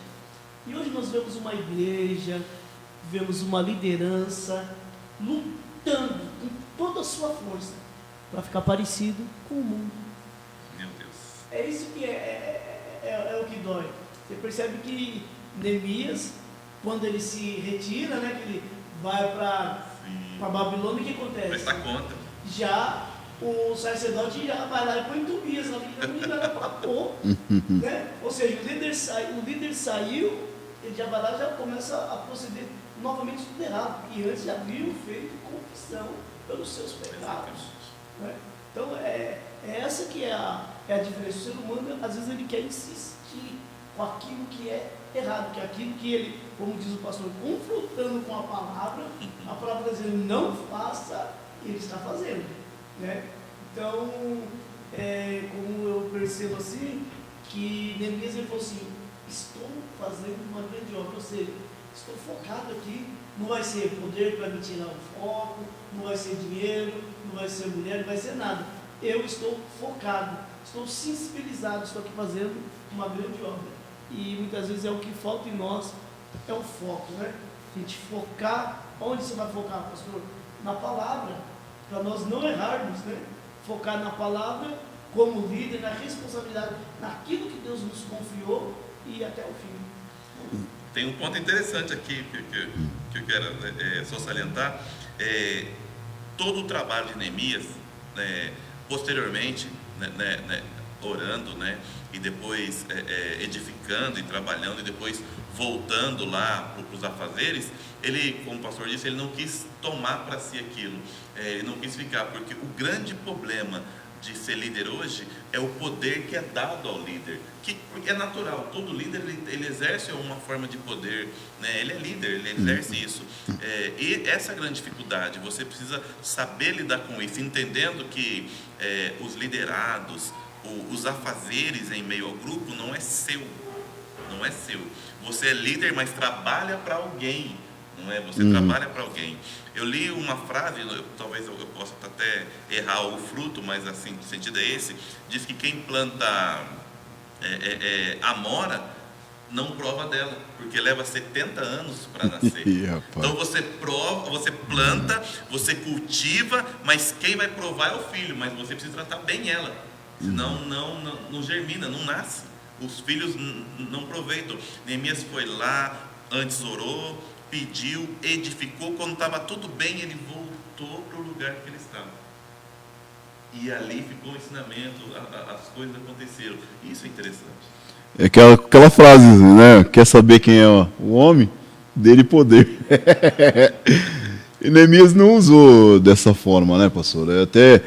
E hoje nós vemos uma igreja, vemos uma liderança lutando com toda a sua força para ficar parecido com o mundo. Meu Deus. É isso que é o que dói. Você percebe que Neemias, quando ele se retira, né, que ele vai para Babilônia, o que acontece? Prestar conta. Já o sacerdote já vai lá e põe Tobias ali, não era para pôr, né? Ou seja, o líder saiu, ele já vai lá e já começa a proceder novamente tudo errado, e antes já haviam feito confissão pelos seus pecados, né? Então é essa que é a diferença. O ser humano, às vezes, ele quer insistir com aquilo que é errado, que é aquilo que ele, como diz o pastor, confrontando com a palavra dizendo não faça, ele está fazendo, né? Então, como eu percebo assim, que Neemias ele falou assim, estou fazendo uma grande obra, ou seja, estou focado aqui, não vai ser poder para me tirar o foco, não vai ser dinheiro, não vai ser mulher, não vai ser nada. Eu estou focado, estou sensibilizado, estou aqui fazendo uma grande obra. E muitas vezes é o que falta em nós, é o foco, né? A gente focar, onde você vai focar, pastor? Na palavra, para nós não errarmos, né? Focar na palavra como líder, na responsabilidade, naquilo que Deus nos confiou e até o fim. Tem um ponto interessante aqui que eu quero só salientar. Todo o trabalho de Neemias, posteriormente, orando, né, e depois edificando e trabalhando, e depois voltando lá para os afazeres, ele, como o pastor disse, ele não quis tomar para si aquilo, ele não quis ficar, porque o grande problema de ser líder hoje é o poder que é dado ao líder, que é natural, todo líder ele exerce uma forma de poder, né? Ele é líder, ele exerce isso, e essa é a grande dificuldade. Você precisa saber lidar com isso, entendendo que os liderados, os afazeres em meio ao grupo não é seu, você é líder, mas trabalha para alguém, não é? Você trabalha para alguém. Eu li uma frase, talvez eu possa até errar o fruto, mas assim, o sentido é esse, diz que quem planta amora não prova dela, porque leva 70 anos para nascer. Então você planta, você cultiva, mas quem vai provar é o filho, mas você precisa tratar bem ela, senão não germina, não nasce. Os filhos não aproveitam. Neemias foi lá, antes orou, pediu, edificou, quando estava tudo bem, ele voltou para o lugar que ele estava. E ali ficou o ensinamento, as coisas aconteceram. Isso é interessante. É aquela frase, né? Quer saber quem é o homem? Dele poder. E Neemias não usou dessa forma, né, pastor? Até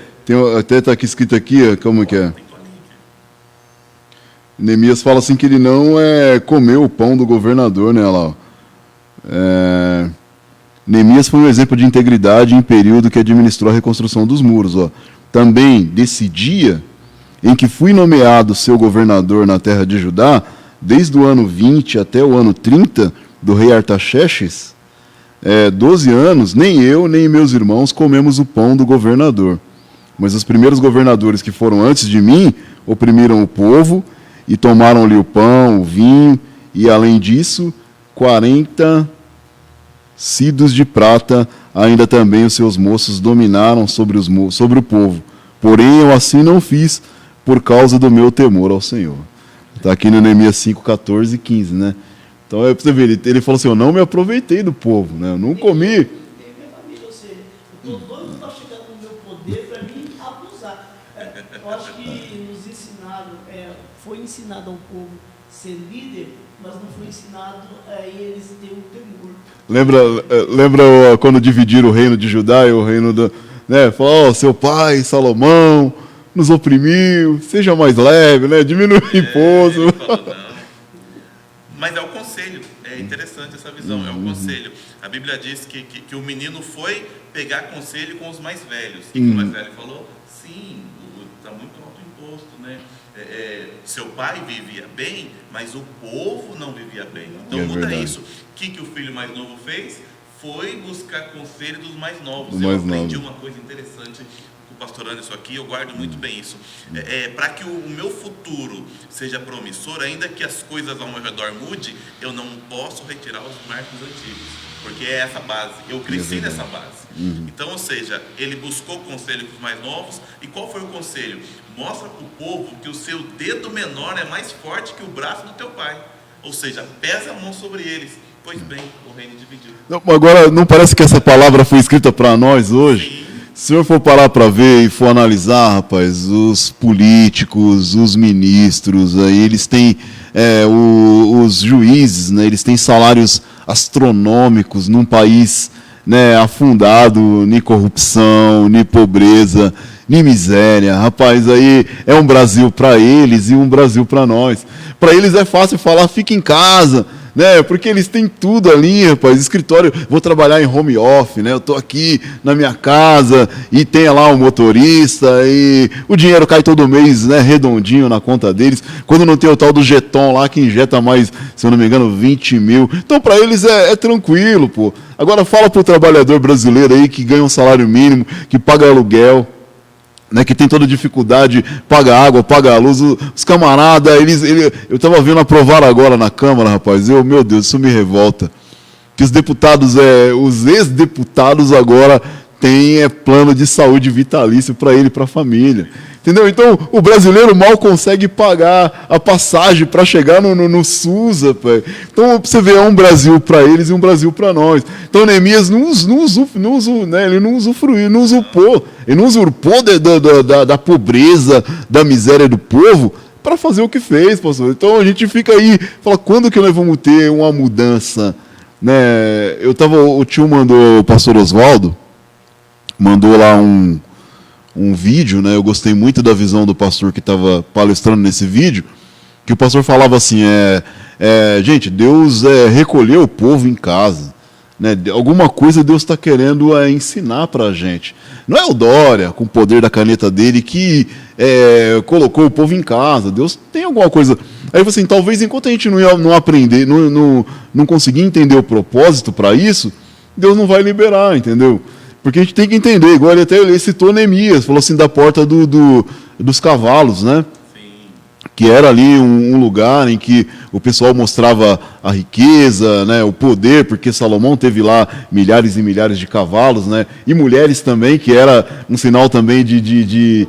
está aqui escrito aqui, como que é? Neemias fala assim que ele não comeu o pão do governador, né? Lá, Neemias foi um exemplo de integridade em período que administrou a reconstrução dos muros. Ó. Também desse dia em que fui nomeado seu governador na terra de Judá, desde o ano 20 até o ano 30 do rei Artaxerxes, 12 anos, nem eu nem meus irmãos comemos o pão do governador. Mas os primeiros governadores que foram antes de mim oprimiram o povo e tomaram-lhe o pão, o vinho, e além disso, 40 cidros de prata, ainda também os seus moços dominaram sobre o povo. Porém, eu assim não fiz, por causa do meu temor ao Senhor. Está aqui no Neemias 5, 14 e 15, né? Então, para você ver, ele falou assim, eu não me aproveitei do povo, né? Eu não comi. Tem minha família, ou seja, eu estou doido para chegar no meu poder para mim abusar. Eu acho que nos ensinaram, foi ensinado ao povo ser líder, mas não foi ensinado a eles ter um temor. Lembra quando dividiram o reino de Judá e o reino do... Né? Falou, seu pai, Salomão, nos oprimiu, seja mais leve, né? Diminui o imposto. Ele falou, não. Mas é o conselho, é interessante essa visão, é o conselho. A Bíblia diz que o menino foi pegar conselho com os mais velhos. E o mais velho falou, sim, está muito alto o imposto, né? Seu pai vivia bem, mas o povo não vivia bem. Então muda verdade. isso. O que o filho mais novo fez? Foi buscar conselho dos mais novos. Do Eu mais aprendi novo. uma coisa interessante com o pastor Anderson aqui, eu guardo muito bem isso. Para que o meu futuro seja promissor, ainda que as coisas ao meu redor mudem, eu não posso retirar os marcos antigos. Porque é essa base, eu cresci nessa base. Então, ou seja, ele buscou conselho com os mais novos. E qual foi o conselho? Mostra para o povo que o seu dedo menor é mais forte que o braço do teu pai. Ou seja, pesa a mão sobre eles. Pois bem, o reino dividiu. Não, agora, não parece que essa palavra foi escrita para nós hoje? Sim. Se o senhor for parar para ver e for analisar, rapaz, os políticos, os ministros, aí eles têm os juízes, né, eles têm salários astronômicos num país, né, afundado em corrupção, em pobreza, em miséria. Rapaz, aí é um Brasil para eles e um Brasil para nós. Para eles é fácil falar, fica em casa, né? Porque eles têm tudo ali, rapaz. Escritório, vou trabalhar em home office, né? Eu estou aqui na minha casa e tem lá um motorista e o dinheiro cai todo mês, né? Redondinho na conta deles. Quando não tem o tal do jeton lá que injeta mais, se eu não me engano, 20 mil. Então, para eles é tranquilo, pô. Agora fala para o trabalhador brasileiro aí que ganha um salário mínimo, que paga aluguel, né, que tem toda dificuldade, paga água, paga a luz, os camaradas, eu estava vendo aprovar agora na Câmara, rapaz, meu Deus, isso me revolta, que os deputados, os ex-deputados agora têm plano de saúde vitalício para ele e para a família, entendeu? Então, o brasileiro mal consegue pagar a passagem para chegar no SUS, rapaz. Então, você vê, é um Brasil para eles e um Brasil para nós. Então, Neemias ele não usufruiu, não usurpou, ele não usurpou da pobreza, da miséria do povo para fazer o que fez, pastor. Então, a gente fica aí, fala, quando que nós vamos ter uma mudança? Né? O tio mandou, o pastor Oswaldo, mandou lá um vídeo, né? Eu gostei muito da visão do pastor que estava palestrando nesse vídeo, que o pastor falava assim, gente, Deus recolheu o povo em casa, né? Alguma coisa Deus está querendo ensinar para a gente. Não é o Dória, com o poder da caneta dele, que colocou o povo em casa. Deus tem alguma coisa. Aí assim, talvez enquanto a gente não aprender, não conseguir entender o propósito para isso, Deus não vai liberar, entendeu? Porque a gente tem que entender, igual ele citou Neemias, falou assim da porta dos cavalos, né? Sim. Que era ali um lugar em que o pessoal mostrava a riqueza, né, o poder, porque Salomão teve lá milhares e milhares de cavalos, né? E mulheres também, que era um sinal também de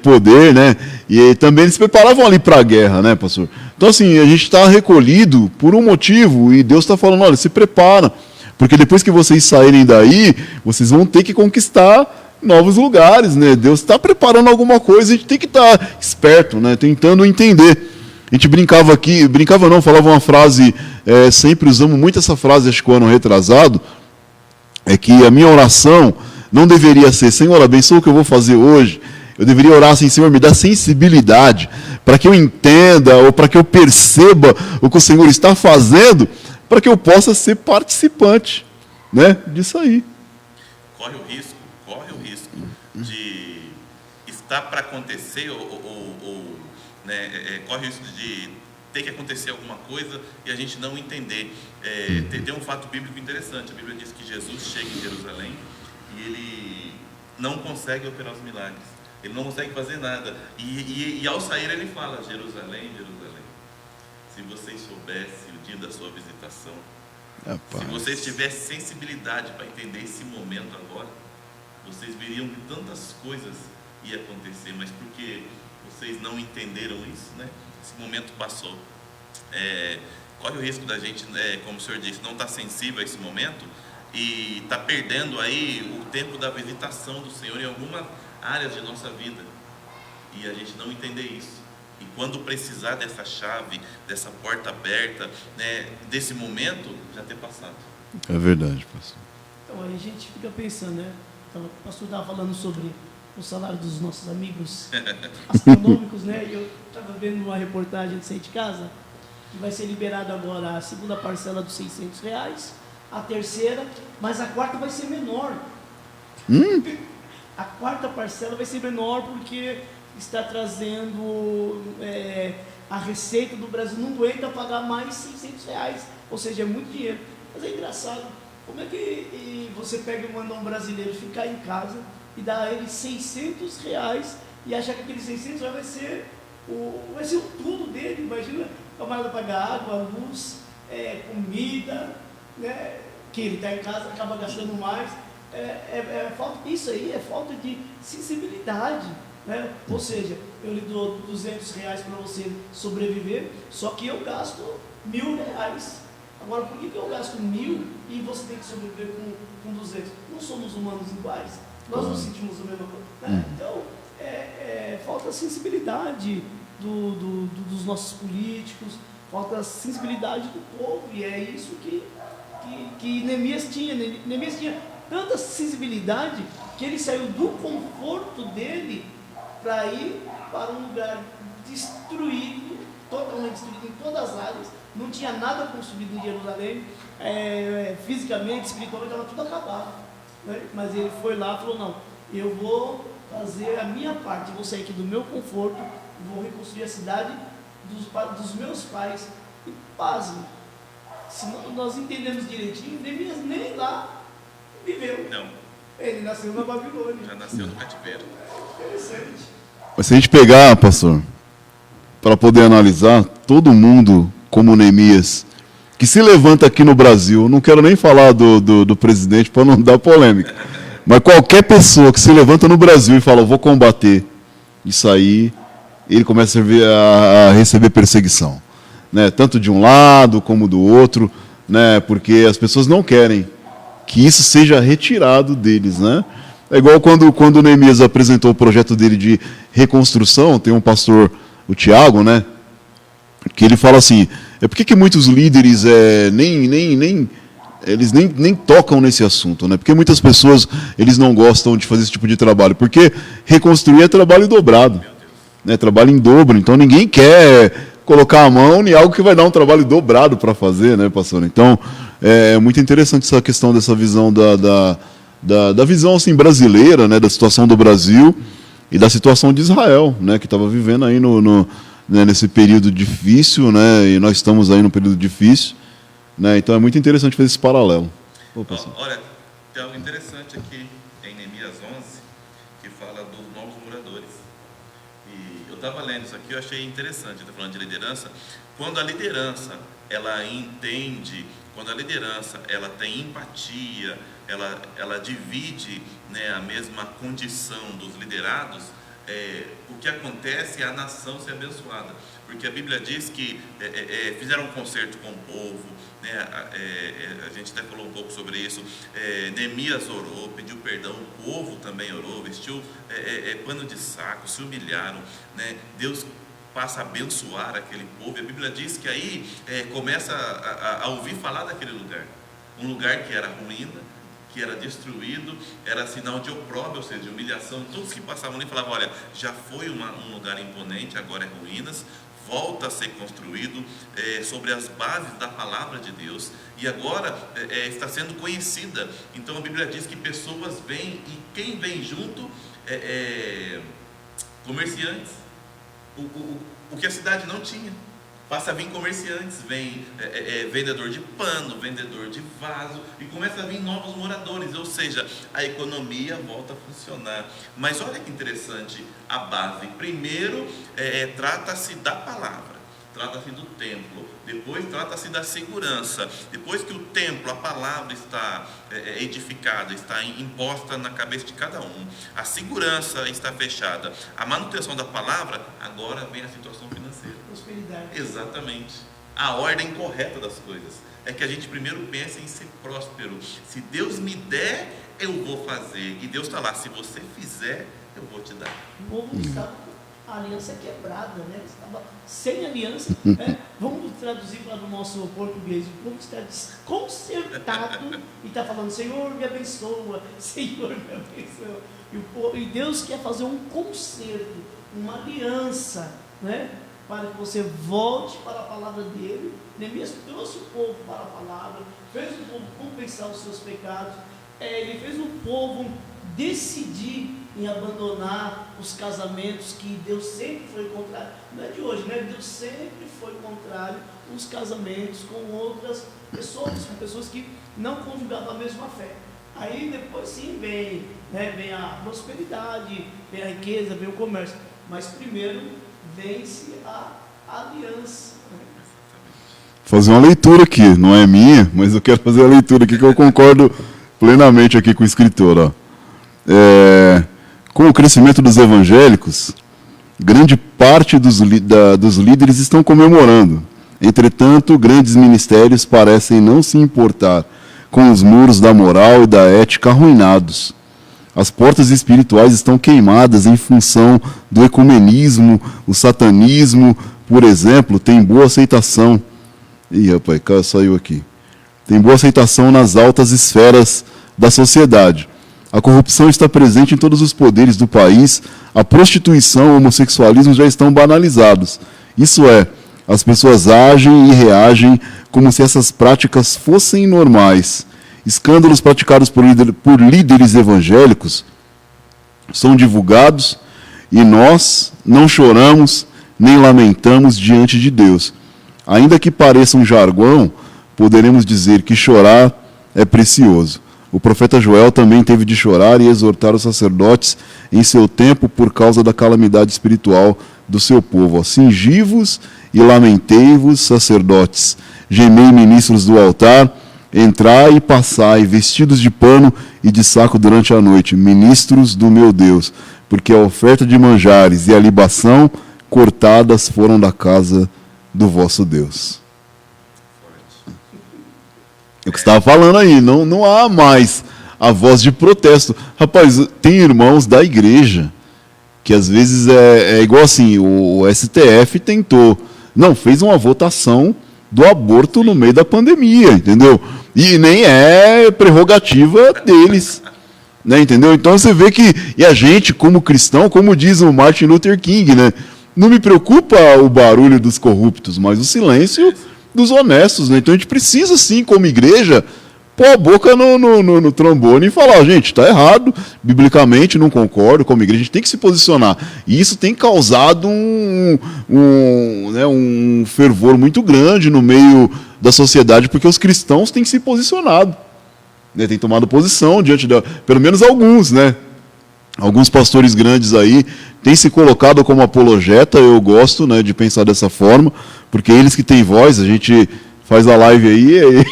poder, né? E também eles se preparavam ali para a guerra, né, pastor? Então assim, a gente está recolhido por um motivo e Deus está falando, olha, se prepara. Porque depois que vocês saírem daí, vocês vão ter que conquistar novos lugares, né? Deus está preparando alguma coisa, a gente tem que estar esperto, né? Tentando entender. A gente falava uma frase, sempre usamos muito essa frase, acho que o ano retrasado, é que a minha oração não deveria ser, Senhor, abençoa o que eu vou fazer hoje. Eu deveria orar assim, Senhor, me dá sensibilidade para que eu entenda ou para que eu perceba o que o Senhor está fazendo, para que eu possa ser participante, né, disso aí. Corre o risco de estar para acontecer corre o risco de ter que acontecer alguma coisa e a gente não entender. Tem um fato bíblico interessante. A Bíblia diz que Jesus chega em Jerusalém e ele não consegue operar os milagres. Ele não consegue fazer nada. E ao sair ele fala, Jerusalém, Jerusalém, se vocês soubessem o dia da sua visitação, se vocês tivessem sensibilidade para entender esse momento agora, vocês veriam que tantas coisas iam acontecer, mas porque vocês não entenderam isso, né? Esse momento passou. Corre o risco da gente, como o senhor disse, não estar sensível a esse momento e estar perdendo aí o tempo da visitação do Senhor em algumas áreas de nossa vida e a gente não entender isso. E quando precisar dessa chave, dessa porta aberta, né, desse momento, já ter passado. É verdade, pastor. Então aí a gente fica pensando, né? Então, o pastor estava falando sobre o salário dos nossos amigos astronômicos, né? E eu estava vendo uma reportagem de Sair de Casa, que vai ser liberada agora a segunda parcela dos R$600, a terceira, mas a quarta vai ser menor. A quarta parcela vai ser menor porque está trazendo a receita do Brasil, não aguenta pagar mais 600 reais, ou seja, é muito dinheiro. Mas é engraçado, como é que você pega e manda um brasileiro ficar em casa e dá a ele 600 reais e achar que aqueles 600 reais vai ser o tudo dele? Imagina o camarada pagar água, luz, comida, né? Que ele está em casa, acaba gastando mais. Isso aí é falta de sensibilidade, né? Ou seja, eu lhe dou 200 reais para você sobreviver, só que eu gasto 1.000 reais. Agora, por que eu gasto 1.000 e você tem que sobreviver com 200? Não somos humanos iguais, nós não sentimos a mesma coisa, né? Então, falta sensibilidade dos nossos políticos, falta sensibilidade do povo, e é isso que Neemias tinha. Neemias tinha tanta sensibilidade que ele saiu do conforto dele para ir para um lugar destruído, totalmente destruído em todas as áreas, não tinha nada construído em Jerusalém, fisicamente, espiritualmente, estava tudo acabado, né? Mas ele foi lá e falou: não, eu vou fazer a minha parte, vou sair aqui do meu conforto, vou reconstruir a cidade dos meus pais. E pasme, se nós entendemos direitinho, Neemias nem lá viveu. Não. Ele nasceu na Babilônia. Já nasceu no cativeiro. Interessante. Mas se a gente pegar, pastor, para poder analisar, todo mundo como Neemias, que se levanta aqui no Brasil, não quero nem falar do presidente para não dar polêmica, mas qualquer pessoa que se levanta no Brasil e fala: eu vou combater isso aí, ele começa a receber perseguição, né? Tanto de um lado como do outro, né? Porque as pessoas não querem que isso seja retirado deles, né? É igual quando o Neemias apresentou o projeto dele de reconstrução, tem um pastor, o Tiago, né? Que ele fala assim: por que muitos líderes eles nem tocam nesse assunto, né? Porque muitas pessoas eles não gostam de fazer esse tipo de trabalho, porque reconstruir é trabalho dobrado, né? Trabalho em dobro, então ninguém quer colocar a mão em algo que vai dar um trabalho dobrado para fazer, né, pastor? Então, é muito interessante essa questão dessa visão da visão assim, brasileira, né, da situação do Brasil e da situação de Israel, né, que estava vivendo aí né, nesse período difícil, né, e nós estamos aí num período difícil, né, então é muito interessante fazer esse paralelo. Olha, tem algo interessante aqui em Neemias 11, que fala dos novos moradores. E eu estava lendo isso aqui, eu achei interessante, estou falando de liderança. Quando a liderança, ela entende, quando a liderança, ela tem empatia, ela divide, né, a mesma condição dos liderados, o que acontece é a nação ser abençoada. Porque a Bíblia diz que fizeram um concerto com o povo, né, a gente até falou um pouco sobre isso. Neemias orou, pediu perdão, o povo também orou, vestiu pano de saco, se humilharam, né? Deus passa a abençoar aquele povo, e a Bíblia diz que aí começa a ouvir falar daquele lugar, um lugar que era ruína, que era destruído, era sinal de opróbrio, ou seja, de humilhação. Todos que passavam ali falavam: olha, já foi um lugar imponente, agora é ruínas, volta a ser construído sobre as bases da palavra de Deus, e agora está sendo conhecida. Então a Bíblia diz que pessoas vêm, e quem vem junto comerciantes, o que a cidade não tinha. Passa a vir comerciantes, vem vendedor de pano, vendedor de vaso, e começa a vir novos moradores, ou seja, a economia volta a funcionar. Mas olha que interessante a base. Primeiro trata-se da palavra, trata-se do templo, depois trata-se da segurança. Depois que o templo, a palavra está edificada, está imposta na cabeça de cada um, a segurança está fechada, a manutenção da palavra, agora vem a situação financeira. Prosperidade. Exatamente. A ordem correta das coisas é que a gente primeiro pensa em ser próspero. Se Deus me der, eu vou fazer. E Deus está lá: se você fizer, eu vou te dar. O povo estava com a aliança quebrada, né? Estava sem aliança, né? Vamos traduzir para o nosso português: o povo está desconcertado e está falando: Senhor, me abençoa, Senhor, me abençoa. E Deus quer fazer um concerto, uma aliança, né? Para que você volte para a palavra dele. Neemias trouxe o povo para a palavra, fez o povo compensar os seus pecados, ele fez o povo decidir em abandonar os casamentos que Deus sempre foi contrário. Não é de hoje, né? Deus sempre foi contrário os casamentos com outras pessoas, com pessoas que não conjugavam a mesma fé. Aí depois sim vem, né, vem a prosperidade, vem a riqueza, vem o comércio. Mas primeiro vence a aliança. Fazer uma leitura aqui, não é minha, mas eu quero fazer a leitura aqui que eu concordo plenamente aqui com o escritor. Ó. Com o crescimento dos evangélicos, grande parte dos líderes estão comemorando. Entretanto, grandes ministérios parecem não se importar com os muros da moral e da ética arruinados. As portas espirituais estão queimadas em função do ecumenismo, o satanismo, por exemplo, tem boa aceitação. Ih, rapaz, saiu aqui. Tem boa aceitação nas altas esferas da sociedade. A corrupção está presente em todos os poderes do país. A prostituição e o homossexualismo já estão banalizados. Isso é, as pessoas agem e reagem como se essas práticas fossem normais. Escândalos praticados por líderes evangélicos são divulgados e nós não choramos nem lamentamos diante de Deus. Ainda que pareça um jargão, poderemos dizer que chorar é precioso. O profeta Joel também teve de chorar e exortar os sacerdotes em seu tempo por causa da calamidade espiritual do seu povo. Cingivos e lamentei-vos, sacerdotes, gemei ministros do altar, entrai e passai, vestidos de pano e de saco durante a noite, ministros do meu Deus, porque a oferta de manjares e a libação cortadas foram da casa do vosso Deus. É o que você estava falando aí, não há mais a voz de protesto. Rapaz, tem irmãos da igreja que às vezes é igual assim, o STF tentou, fez uma votação do aborto no meio da pandemia, entendeu? E nem é prerrogativa deles, né, entendeu? Então você vê que, e a gente como cristão, como diz o Martin Luther King, né, não me preocupa o barulho dos corruptos, mas o silêncio dos honestos, né? Então a gente precisa sim, como igreja, pôr a boca no trombone e falar, gente, está errado, biblicamente não concordo, como igreja a gente tem que se posicionar. E isso tem causado um fervor muito grande no meio da sociedade, porque os cristãos têm se posicionado, né? Têm tomado posição diante pelo menos alguns, né? Alguns pastores grandes aí têm se colocado como apologeta, eu gosto, né, de pensar dessa forma, porque eles que têm voz, a gente faz a live aí.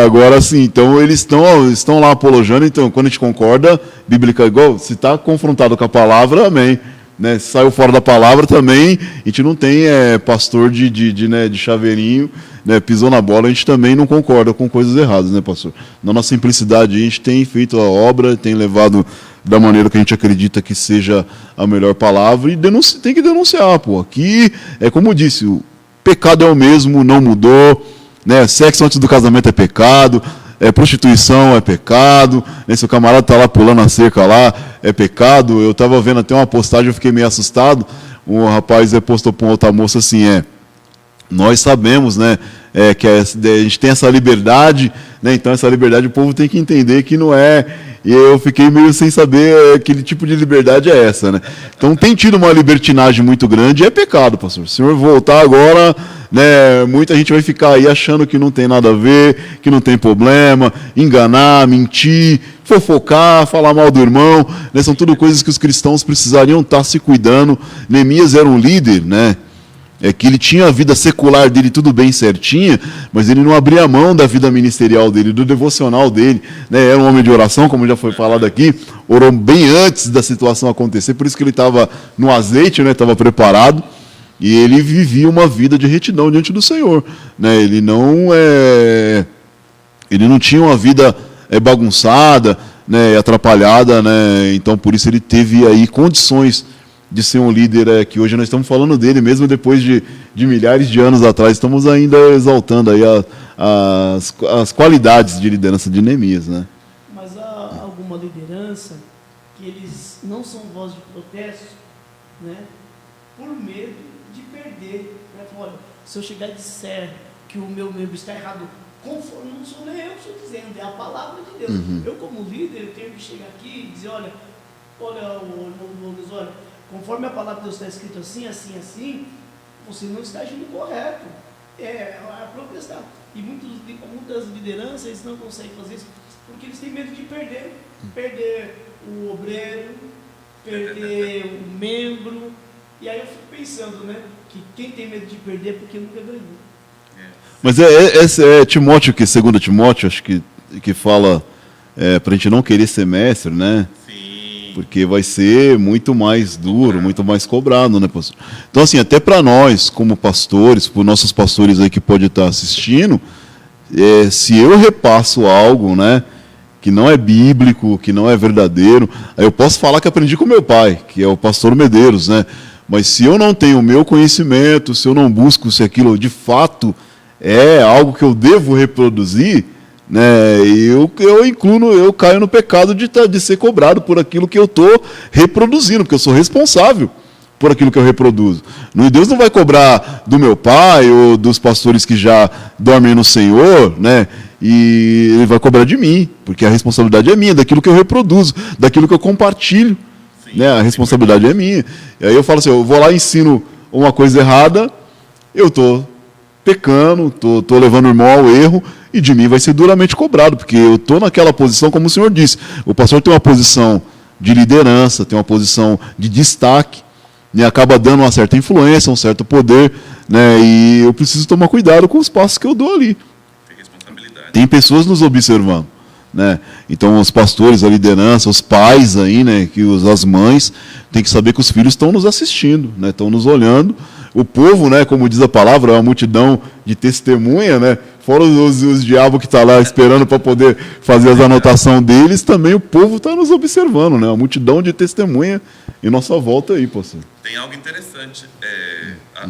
Agora sim, então eles estão lá apologando, então quando a gente concorda, bíblica igual, se está confrontado com a palavra, amém. Né, se saiu fora da palavra também, a gente não tem pastor de chaveirinho, né, pisou na bola, a gente também não concorda com coisas erradas, né, pastor? Na nossa simplicidade, a gente tem feito a obra, tem levado da maneira que a gente acredita que seja a melhor palavra e tem que denunciar, pô. Aqui, como eu disse, o pecado é o mesmo, não mudou, né, sexo antes do casamento é pecado, prostituição é pecado, né, se o camarada está lá pulando a cerca lá, é pecado. Eu estava vendo até uma postagem, eu fiquei meio assustado, um rapaz postou para uma outra moça assim, nós sabemos, né, que a gente tem essa liberdade, né, então essa liberdade o povo tem que entender que não é, e eu fiquei meio sem saber que tipo de liberdade é essa, né. Então tem tido uma libertinagem muito grande e é pecado, pastor. Se o senhor voltar agora, né, muita gente vai ficar aí achando que não tem nada a ver, que não tem problema, enganar, mentir, fofocar, falar mal do irmão, né, são tudo coisas que os cristãos precisariam estar se cuidando. Neemias era um líder, né, que ele tinha a vida secular dele tudo bem certinha, mas ele não abria mão da vida ministerial dele, do devocional dele, né, era um homem de oração, como já foi falado aqui, orou bem antes da situação acontecer, por isso que ele estava no azeite, né, estava preparado, e ele vivia uma vida de retidão diante do Senhor, né, ele não tinha uma vida bagunçada, né, atrapalhada, né, então por isso ele teve aí condições de ser um líder que hoje nós estamos falando dele, mesmo depois de milhares de anos atrás, estamos ainda exaltando aí as qualidades de liderança de Neemias, né? Mas há alguma liderança que eles não são voz de protesto, né, por medo de perder, né? Olha, se eu chegar e disser que o meu membro está errado conforme, não sou nem eu que estou dizendo, é a palavra de Deus. Eu, como líder, eu tenho que chegar aqui e dizer, olha, o irmão Douglas, olha, conforme a palavra de Deus está escrito assim, assim, assim, você não está agindo correto. É a própria questão. E muitas lideranças eles não conseguem fazer isso porque eles têm medo de perder. Perder o obreiro, perder o membro. E aí eu fico pensando, né? Que quem tem medo de perder é porque nunca ganhou. Mas é Timóteo, que 2 Timóteo, acho que fala para a gente não querer ser mestre, né? Sim. Porque vai ser muito mais duro, muito mais cobrado, né, pastor? Então, assim, até para nós, como pastores, para os nossos pastores aí que podem estar assistindo, se eu repasso algo, né, que não é bíblico, que não é verdadeiro, aí eu posso falar que aprendi com meu pai, que é o pastor Medeiros, né? Mas se eu não tenho o meu conhecimento, se eu não busco se aquilo de fato é algo que eu devo reproduzir, né, eu caio no pecado de ser cobrado por aquilo que eu estou reproduzindo, porque eu sou responsável por aquilo que eu reproduzo. Deus não vai cobrar do meu pai ou dos pastores que já dormem no Senhor, né, e ele vai cobrar de mim, porque a responsabilidade é minha, daquilo que eu reproduzo, daquilo que eu compartilho. Sim, né, a responsabilidade é minha. E aí eu falo assim, eu vou lá e ensino uma coisa errada, eu estou pecando, estou levando o irmão ao erro, e de mim vai ser duramente cobrado, porque eu estou naquela posição, como o senhor disse, o pastor tem uma posição de liderança, tem uma posição de destaque, né, acaba dando uma certa influência, um certo poder, né, e eu preciso tomar cuidado com os passos que eu dou ali. Tem responsabilidade. Tem pessoas nos observando, né? Então os pastores, a liderança, os pais aí, né, as mães, têm que saber que os filhos estão nos assistindo, né, estão nos olhando. O povo, né, como diz a palavra, é uma multidão de testemunha, né? Fora os diabos que estão lá esperando para poder fazer as anotações deles, também o povo está nos observando, né? Uma multidão de testemunha em nossa volta aí, pastor. Tem algo interessante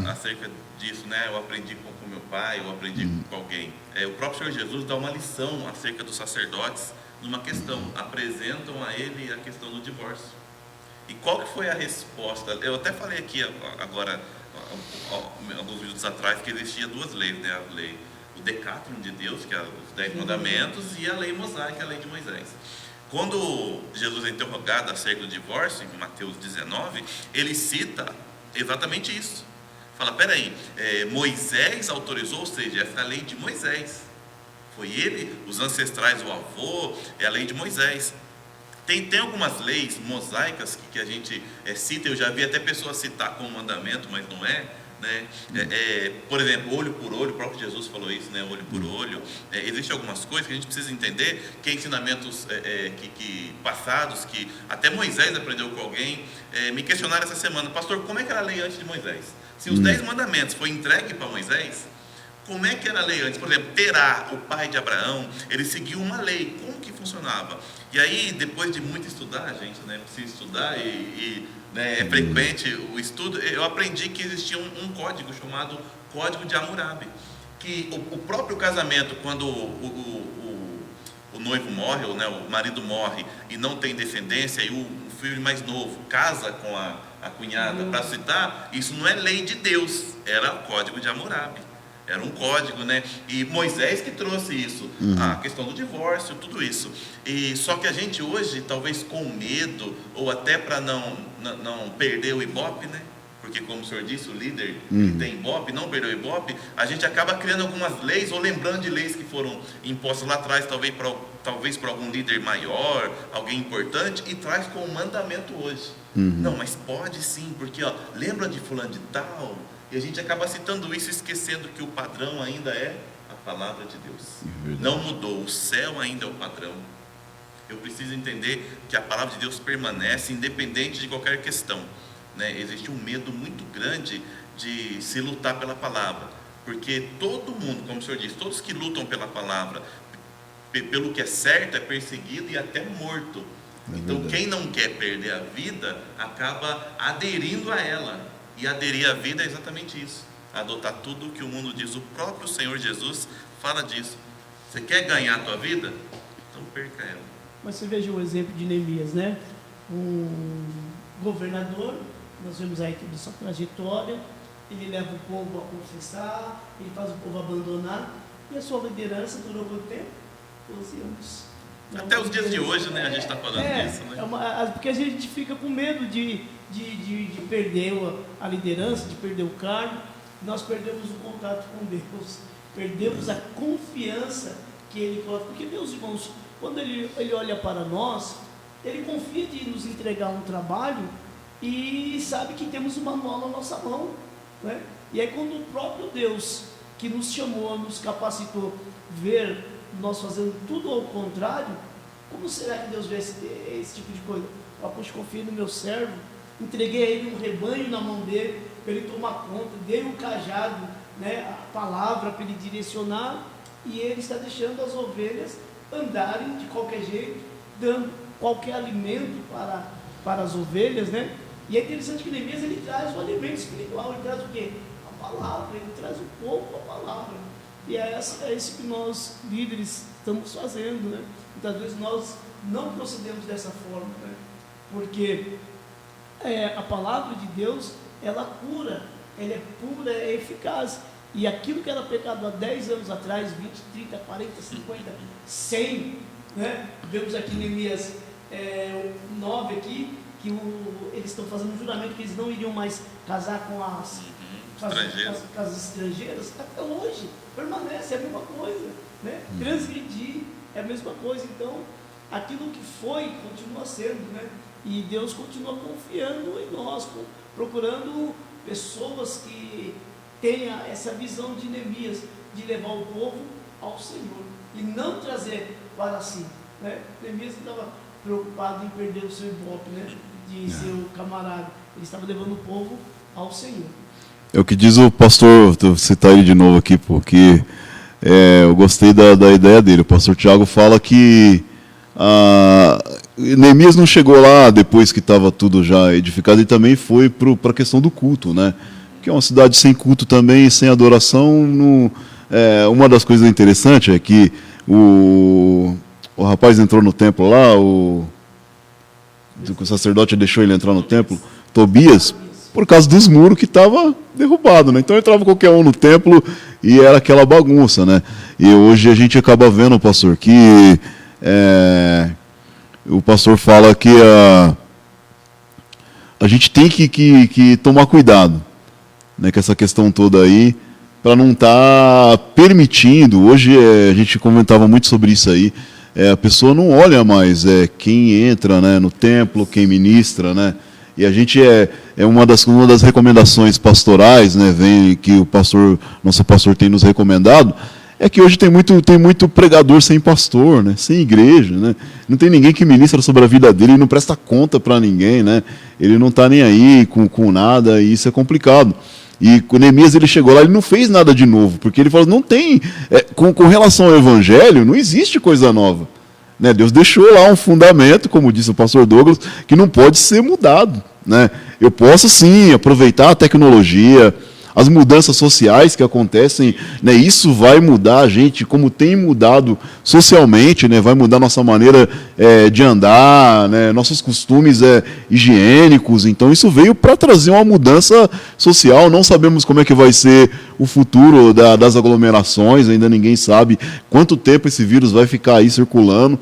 acerca disso, né? Eu aprendi com meu pai, eu aprendi com alguém. O próprio Senhor Jesus dá uma lição acerca dos sacerdotes numa questão. Apresentam a ele a questão do divórcio. E qual que foi a resposta? Eu até falei aqui agora, alguns minutos atrás, que existia duas leis, né? A lei, o decátlon de Deus, que é os 10 mandamentos, e a lei mosaica, a lei de Moisés. Quando Jesus é interrogado acerca do divórcio, em Mateus 19, ele cita exatamente isso. Fala, peraí, Moisés autorizou, ou seja, essa é a lei de Moisés. Foi ele, os ancestrais, o avô, é a lei de Moisés. Tem algumas leis mosaicas que a gente cita, eu já vi até pessoas citar como mandamento, mas não é, né? Por exemplo, olho por olho, o próprio Jesus falou isso, né? Olho por olho. Existem algumas coisas que a gente precisa entender, que ensinamentos passados, que até Moisés aprendeu com alguém. Me questionaram essa semana, pastor, como é que era a lei antes de Moisés? Se os 10 mandamentos foi entregue para Moisés, como é que era a lei antes? Por exemplo, Terá, o pai de Abraão, ele seguiu uma lei. Como que funcionava? E aí, depois de muito estudar, gente, né, precisa estudar né, é frequente o estudo, eu aprendi que existia um código chamado Código de Hammurabi, que o próprio casamento, quando o noivo morre, ou né, o marido morre e não tem descendência, e o filho mais novo casa com a cunhada para citar, isso não é lei de Deus, era o Código de Hammurabi. Era um código, né? E Moisés que trouxe isso, a questão do divórcio, tudo isso. E só que a gente hoje, talvez com medo, ou até para não perder o Ibope, né? Porque como o senhor disse, o líder tem Ibope, não perdeu o Ibope, a gente acaba criando algumas leis, ou lembrando de leis que foram impostas lá atrás, talvez para algum líder maior, alguém importante, e traz como mandamento hoje. Não, mas pode sim, porque lembra de fulano de tal? E a gente acaba citando isso, esquecendo que o padrão ainda é a palavra de Deus. Não mudou, o céu ainda é o padrão. Eu preciso entender que a palavra de Deus permanece, independente de qualquer questão, né? Existe um medo muito grande de se lutar pela palavra, porque todo mundo, como o senhor disse, todos que lutam pela palavra, pelo que é certo, é perseguido e até morto. Então quem não quer perder a vida, acaba aderindo a ela. E aderir à vida é exatamente isso, adotar tudo o que o mundo diz. O próprio Senhor Jesus fala disso. Você quer ganhar a tua vida? Então perca ela. Mas você veja o exemplo de Neemias, né? Um governador, nós vemos aí toda essa trajetória, ele leva o povo a confessar, ele faz o povo abandonar, E a sua liderança durou quanto tempo? 12 anos. Até os dias de hoje, né, a gente está falando disso, né? Porque a gente fica com medo de perder a liderança, de perder o cargo. Nós perdemos o contato com Deus, perdemos a confiança que Ele coloca. Porque, meus irmãos, quando Ele olha para nós, Ele confia de nos entregar um trabalho e sabe que temos uma manual na nossa mão, né? E aí quando o próprio Deus, que nos chamou, nos capacitou, ver nós fazendo tudo ao contrário, como será que Deus vê esse tipo de coisa? Poxa, confia no meu servo, entreguei a ele um rebanho na mão dele, para ele tomar conta, dei um cajado, né, a palavra para ele direcionar, e ele está deixando as ovelhas andarem de qualquer jeito, dando qualquer alimento para as ovelhas, né? E é interessante que Neemias ele traz o alimento espiritual, ele traz o quê? A palavra, ele traz o povo com a palavra. E é isso que nós, líderes, estamos fazendo, né? Muitas vezes nós não procedemos dessa forma, né? Porque a palavra de Deus, ela cura, ela é pura, é eficaz. E aquilo que era pecado há 10 anos atrás, 20, 30, 40, 50, 100, né? Vemos aqui em Neemias 9 aqui, que eles estão fazendo um juramento que eles não iriam mais casar com as estrangeiras. Até hoje permanece, é a mesma coisa, né? Transgredir é a mesma coisa. Então, aquilo que foi, continua sendo, né? E Deus continua confiando em nós, procurando pessoas que tenham essa visão de Neemias, de levar o povo ao Senhor e não trazer para si, né? Neemias estava preocupado em perder o seu ibope, né? De seu camarada. Ele estava levando o povo ao Senhor. É o que diz o pastor, vou citar ele de novo aqui, porque eu gostei da ideia dele. O pastor Tiago fala que Neemias não chegou lá depois que estava tudo já edificado, e também foi para a questão do culto, né? Que é uma cidade sem culto também, sem adoração. Uma das coisas interessantes é que o rapaz entrou no templo lá, o sacerdote deixou ele entrar no templo, Tobias, por causa dos muros que estava derrubado, né? Então entrava qualquer um no templo e era aquela bagunça, né? E hoje a gente acaba vendo, pastor, que o pastor fala que a gente tem que tomar cuidado, né, com essa questão toda aí, para não estar permitindo. Hoje a gente comentava muito sobre isso aí. A pessoa não olha mais quem entra, né, no templo, quem ministra, né? E a gente uma das recomendações pastorais, né, que nosso pastor tem nos recomendado, é que hoje tem muito pregador sem pastor, né, sem igreja, né? Não tem ninguém que ministra sobre a vida dele, ele não presta conta para ninguém, né? Ele não está nem aí com nada, e isso é complicado. E o Neemias, ele chegou lá, ele não fez nada de novo, porque ele falou, não tem, com relação ao evangelho, não existe coisa nova, né? Deus deixou lá um fundamento, como disse o pastor Douglas, que não pode ser mudado, né? Eu posso sim aproveitar a tecnologia, as mudanças sociais que acontecem, né? Isso vai mudar a gente, como tem mudado socialmente, né? Vai mudar nossa maneira de andar, né? Nossos costumes higiênicos. Então isso veio para trazer uma mudança social. Não sabemos como é que vai ser o futuro das aglomerações, ainda ninguém sabe quanto tempo esse vírus vai ficar aí circulando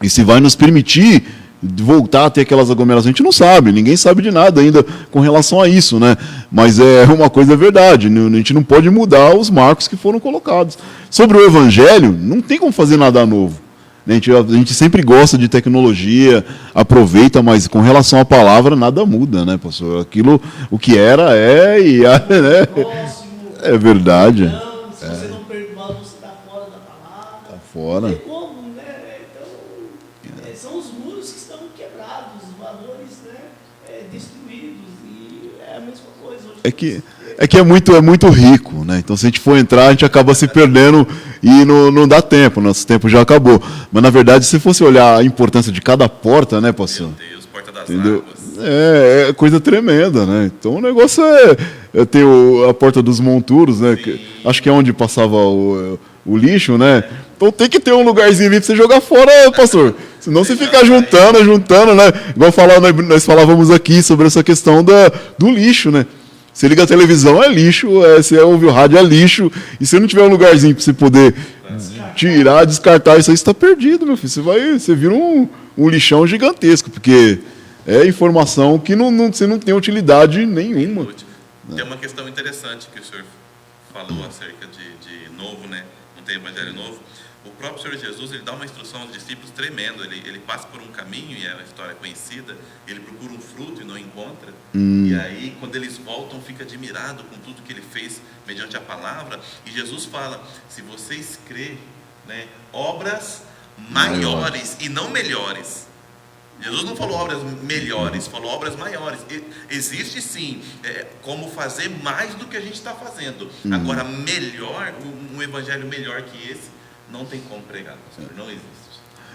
e se vai nos permitir voltar a ter aquelas aglomerações. A gente não sabe, ninguém sabe de nada ainda com relação a isso, né? Mas uma coisa é verdade, a gente não pode mudar os marcos que foram colocados. Sobre o evangelho, não tem como fazer nada novo. A gente sempre gosta de tecnologia, aproveita, mas com relação à palavra, nada muda, né, pastor? Aquilo, o que era, né? Próximo, é verdade. Não, se você não perdoar, você está fora da palavra. Está fora. Não tem como, né? Então, são os muros que estão quebrados, os valores, né, destruídos, e é a mesma coisa. Hoje É que é muito rico, né? Então, se a gente for entrar, a gente acaba se perdendo e não dá tempo, nosso tempo já acabou. Mas, na verdade, se fosse olhar a importância de cada porta, né, pastor? Meu Deus, porta das Entendeu? águas. É coisa tremenda, né? Então, o negócio tem a porta dos monturos, né? Acho que é onde passava o lixo, né? Então, tem que ter um lugarzinho ali para você jogar fora, pastor. Senão você fica juntando, né? Igual nós falávamos aqui sobre essa questão do lixo, né? Você liga a televisão, é lixo, você ouve o rádio, é lixo, e se não tiver um lugarzinho para você poder tirar, descartar, isso aí está perdido, meu filho. Você vira um lixão gigantesco, porque é informação que você não tem utilidade nenhuma. Tem uma questão interessante que o senhor falou acerca de novo, né? Não tem evangelho novo. O próprio Senhor Jesus, ele dá uma instrução aos discípulos tremenda. Ele passa por um caminho, e é uma história conhecida, ele procura um fruto e não encontra. E aí, quando eles voltam, fica admirado com tudo que ele fez mediante a palavra. E Jesus fala, se vocês crêem, né, obras maiores e não melhores. Jesus não falou obras melhores, falou obras maiores. Existe sim como fazer mais do que a gente está fazendo. Agora, melhor, um evangelho melhor que esse, não tem como pregar, pastor, não existe.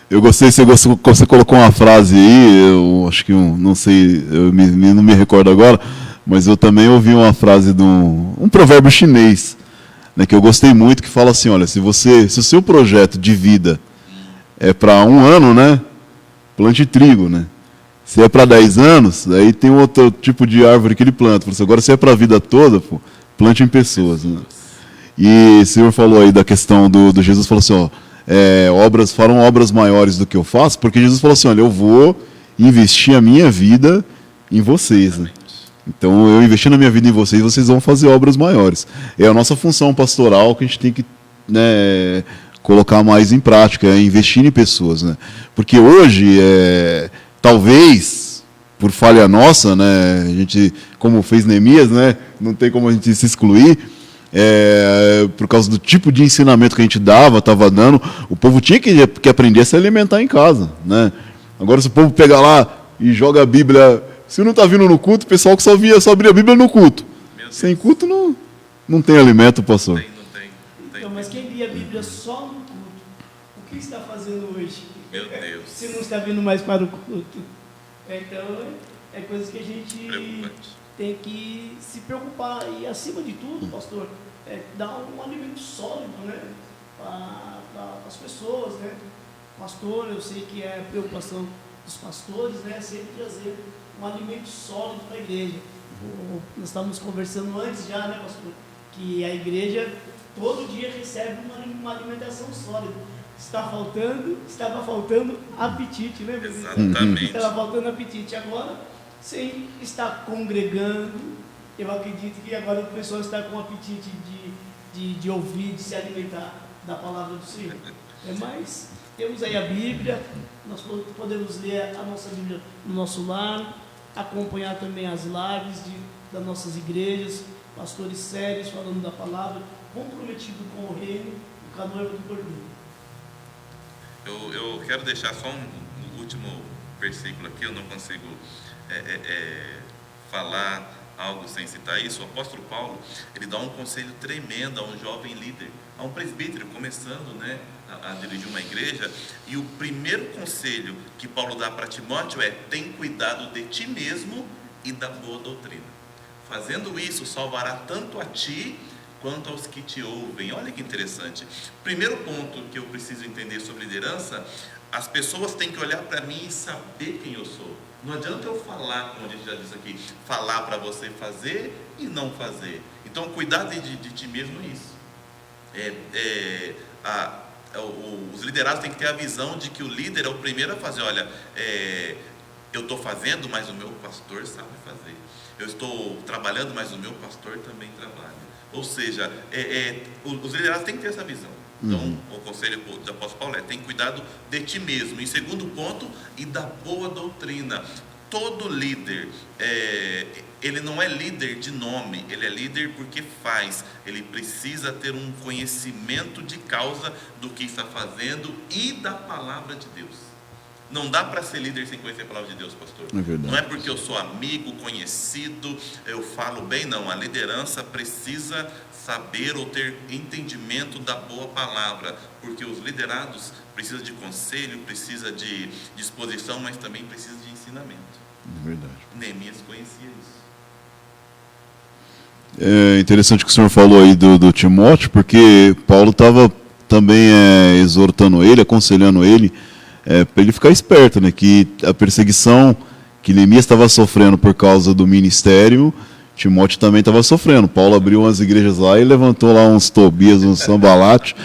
Eu gostei, você colocou uma frase aí, eu acho que, não sei, não me recordo agora, mas eu também ouvi uma frase de um provérbio chinês, né, que eu gostei muito, que fala assim, olha, se o seu projeto de vida é para 1 ano, né, plante trigo, né? Se é para 10 anos, aí tem outro tipo de árvore que ele planta. Agora, se é para a vida toda, plante em pessoas, né? E o senhor falou aí da questão do Jesus, falou assim, ó, farão obras maiores do que eu faço, porque Jesus falou assim, olha, eu vou investir a minha vida em vocês, né? Então, eu investindo a minha vida em vocês vão fazer obras maiores. É a nossa função pastoral que a gente tem que, né, colocar mais em prática, investir em pessoas, né? Porque hoje, talvez, por falha nossa, né, a gente, como fez Neemias, né, não tem como a gente se excluir, por causa do tipo de ensinamento que a gente estava dando, o povo tinha que aprender a se alimentar em casa, né? Agora, se o povo pega lá e joga a Bíblia, se não está vindo no culto, o pessoal que só abria a Bíblia no culto. Sem culto não tem alimento, pastor. Não tem. Então, mas quem lia a Bíblia só no culto, o que está fazendo hoje? Meu Deus. Se não está vindo mais para o culto. Então, é coisa que a gente tem que se preocupar. E, acima de tudo, pastor, dar um alimento sólido, né, para as pessoas, né? Pastor, eu sei que é a preocupação dos pastores, né, sempre trazer um alimento sólido para a igreja. Nós estávamos conversando antes já, né, pastor, que a igreja todo dia recebe uma alimentação sólida. Estava faltando apetite, né? Exatamente. Estava faltando apetite. Agora, sem estar congregando, eu acredito que agora o pessoal está com apetite de ouvir, de se alimentar da palavra do Senhor. Mas temos aí a Bíblia, nós podemos ler a nossa Bíblia no nosso lar, acompanhar também as lives das nossas igrejas, pastores sérios falando da palavra, comprometido com o reino, com a noiva do Cordeiro. Eu quero deixar só um último versículo aqui, eu não consigo falar algo sem citar isso. O apóstolo Paulo, ele dá um conselho tremendo a um jovem líder, a um presbítero começando, né, a dirigir uma igreja, e o primeiro conselho que Paulo dá para Timóteo é: tem cuidado de ti mesmo e da boa doutrina. Fazendo isso, salvará tanto a ti quanto aos que te ouvem. Olha que interessante. Primeiro ponto que eu preciso entender sobre liderança: as pessoas têm que olhar para mim e saber quem eu sou. Não adianta eu falar, como a gente já disse aqui, falar para você fazer e não fazer. Então, cuidar de ti mesmo é isso. Os liderados têm que ter a visão de que o líder é o primeiro a fazer. Olha, eu estou fazendo, mas o meu pastor sabe fazer. Eu estou trabalhando, mas o meu pastor também trabalha. Ou seja, os liderados têm que ter essa visão. Então, o conselho do apóstolo Paulo tem cuidado de ti mesmo. Em segundo ponto, e da boa doutrina. Todo líder, ele não é líder de nome, ele é líder porque faz. Ele precisa ter um conhecimento de causa do que está fazendo e da palavra de Deus. Não dá para ser líder sem conhecer a palavra de Deus, pastor. É verdade. Não é porque eu sou amigo, conhecido, eu falo bem, não. A liderança precisa saber ou ter entendimento da boa palavra, porque os liderados precisam de conselho, precisam de disposição, mas também precisam de ensinamento. É verdade. Neemias conhecia isso. É interessante que o senhor falou aí do Timóteo, porque Paulo estava também exortando ele, aconselhando ele, para ele ficar esperto, né, que a perseguição que Neemias estava sofrendo por causa do ministério Timóteo também estava sofrendo. Paulo abriu umas igrejas lá e levantou lá uns Tobias, uns Sambalate.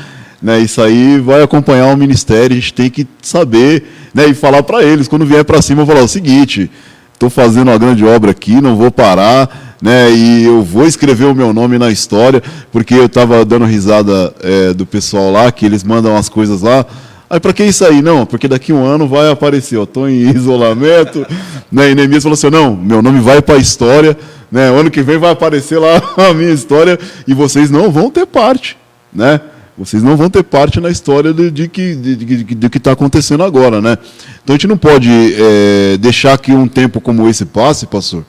Né, isso aí vai acompanhar o ministério, a gente tem que saber, né, e falar para eles, quando vier para cima, falar o seguinte: estou fazendo uma grande obra aqui, não vou parar, né, e eu vou escrever o meu nome na história, porque eu estava dando risada do pessoal lá, que eles mandam as coisas lá. Aí, para que isso aí? Não, porque daqui a um ano vai aparecer, eu estou em isolamento, né, e Neemias falou assim: não, meu nome vai para a história, né, ano que vem vai aparecer lá a minha história, e vocês não vão ter parte, né? Vocês não vão ter parte na história do que está acontecendo agora, né? Então a gente não pode deixar que um tempo como esse passe, pastor,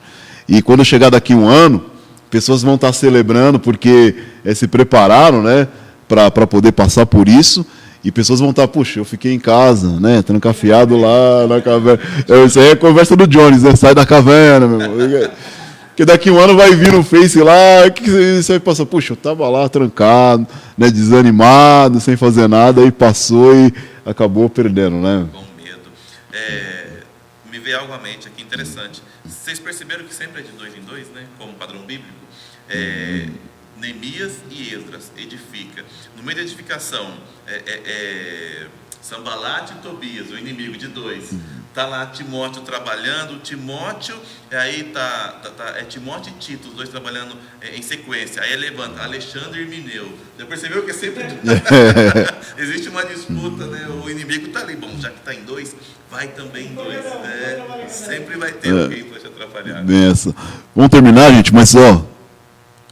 e quando chegar daqui um ano, pessoas vão estar celebrando porque se prepararam, né, para poder passar por isso, e pessoas vão estar: puxa, eu fiquei em casa, né, trancafiado lá na caverna. Isso aí é a conversa do Jones, né? Sai da caverna, meu irmão. Porque daqui um ano vai vir no Face lá, que você vai passar: puxa, eu estava lá trancado, né, desanimado, sem fazer nada, e passou e acabou perdendo, né? Com medo. Me veio algo à mente aqui interessante. Vocês perceberam que sempre é de 2 em 2, né? Como padrão bíblico? Neemias e Esdras edifica. No meio da edificação, Sambalate e Tobias, o inimigo de 2. Está lá Timóteo trabalhando, Timóteo, aí é Timóteo e Tito, os dois trabalhando em sequência. Aí levanta Alexandre e Mineu. Já percebeu que é sempre existe uma disputa, né? O inimigo está ali, bom, já que está em 2, vai também em 2. Sempre vai ter alguém para te atrapalhar. Benção. Vamos terminar, gente, mas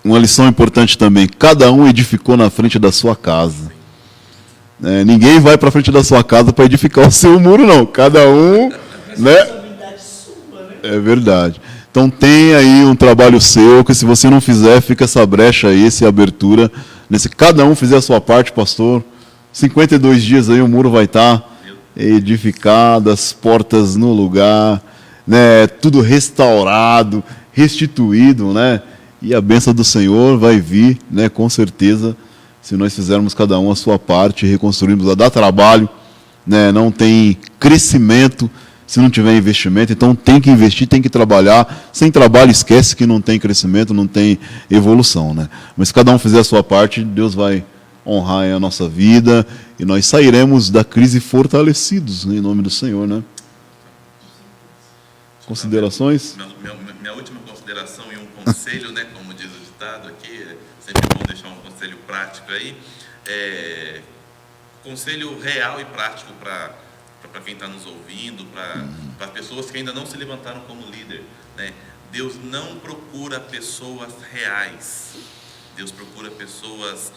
uma lição importante também: cada um edificou na frente da sua casa. Ninguém vai para frente da sua casa para edificar o seu muro, não. Cada um, né? É verdade. Então tem aí um trabalho seu, que se você não fizer, fica essa brecha aí, essa abertura. Se cada um fizer a sua parte, pastor, 52 dias aí o muro vai estar edificado, as portas no lugar, né? Tudo restaurado, restituído, né? E a bênção do Senhor vai vir, né? Com certeza, se nós fizermos cada um a sua parte, reconstruirmos, dá trabalho, né? Não tem crescimento se não tiver investimento, então tem que investir, tem que trabalhar. Sem trabalho, esquece que não tem crescimento, não tem evolução, né? Mas se cada um fizer a sua parte, Deus vai honrar a nossa vida e nós sairemos da crise fortalecidos, né? Em nome do Senhor, né? Considerações? Minha última consideração e um conselho, né, como diz o ditado aqui, é sempre bom deixar um conselho prático aí, conselho real e prático para quem está nos ouvindo, para pessoas que ainda não se levantaram como líder, né? Deus não procura pessoas reais, Deus procura pessoas,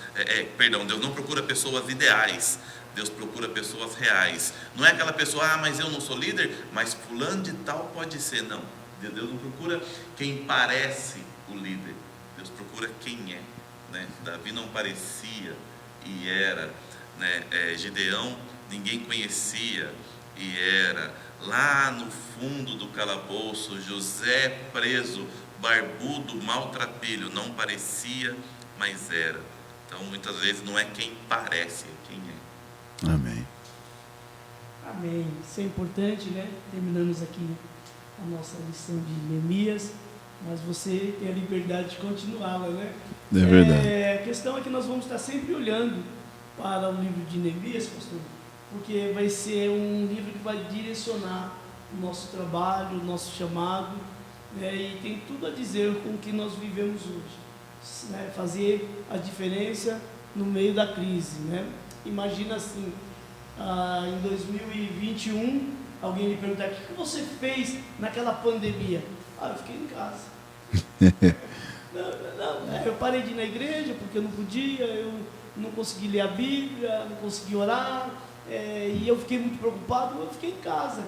Deus não procura pessoas ideais, Deus procura pessoas reais. Não é aquela pessoa: mas eu não sou líder, mas fulano de tal pode ser. Não, Deus não procura quem parece o líder, Deus procura quem é, né? Davi não parecia e era, né? Gideão ninguém conhecia e era. Lá no fundo do calabouço, José preso, barbudo, maltrapilho, não parecia, mas era. Então muitas vezes não é quem parece, é quem é. Amém. Amém. Isso é importante, né? Terminamos aqui a nossa lição de Neemias, mas você tem a liberdade de continuá-la, né? É verdade. A questão é que nós vamos estar sempre olhando para o livro de Neemias, pastor, porque vai ser um livro que vai direcionar o nosso trabalho, o nosso chamado, né? E tem tudo a dizer com o que nós vivemos hoje, né? Fazer a diferença no meio da crise, né? Imagina assim, em 2021, alguém lhe perguntar: o que você fez naquela pandemia? Eu fiquei em casa. Eu parei de ir na igreja porque eu não podia, eu não consegui ler a Bíblia, não consegui orar, e eu fiquei muito preocupado, eu fiquei em casa.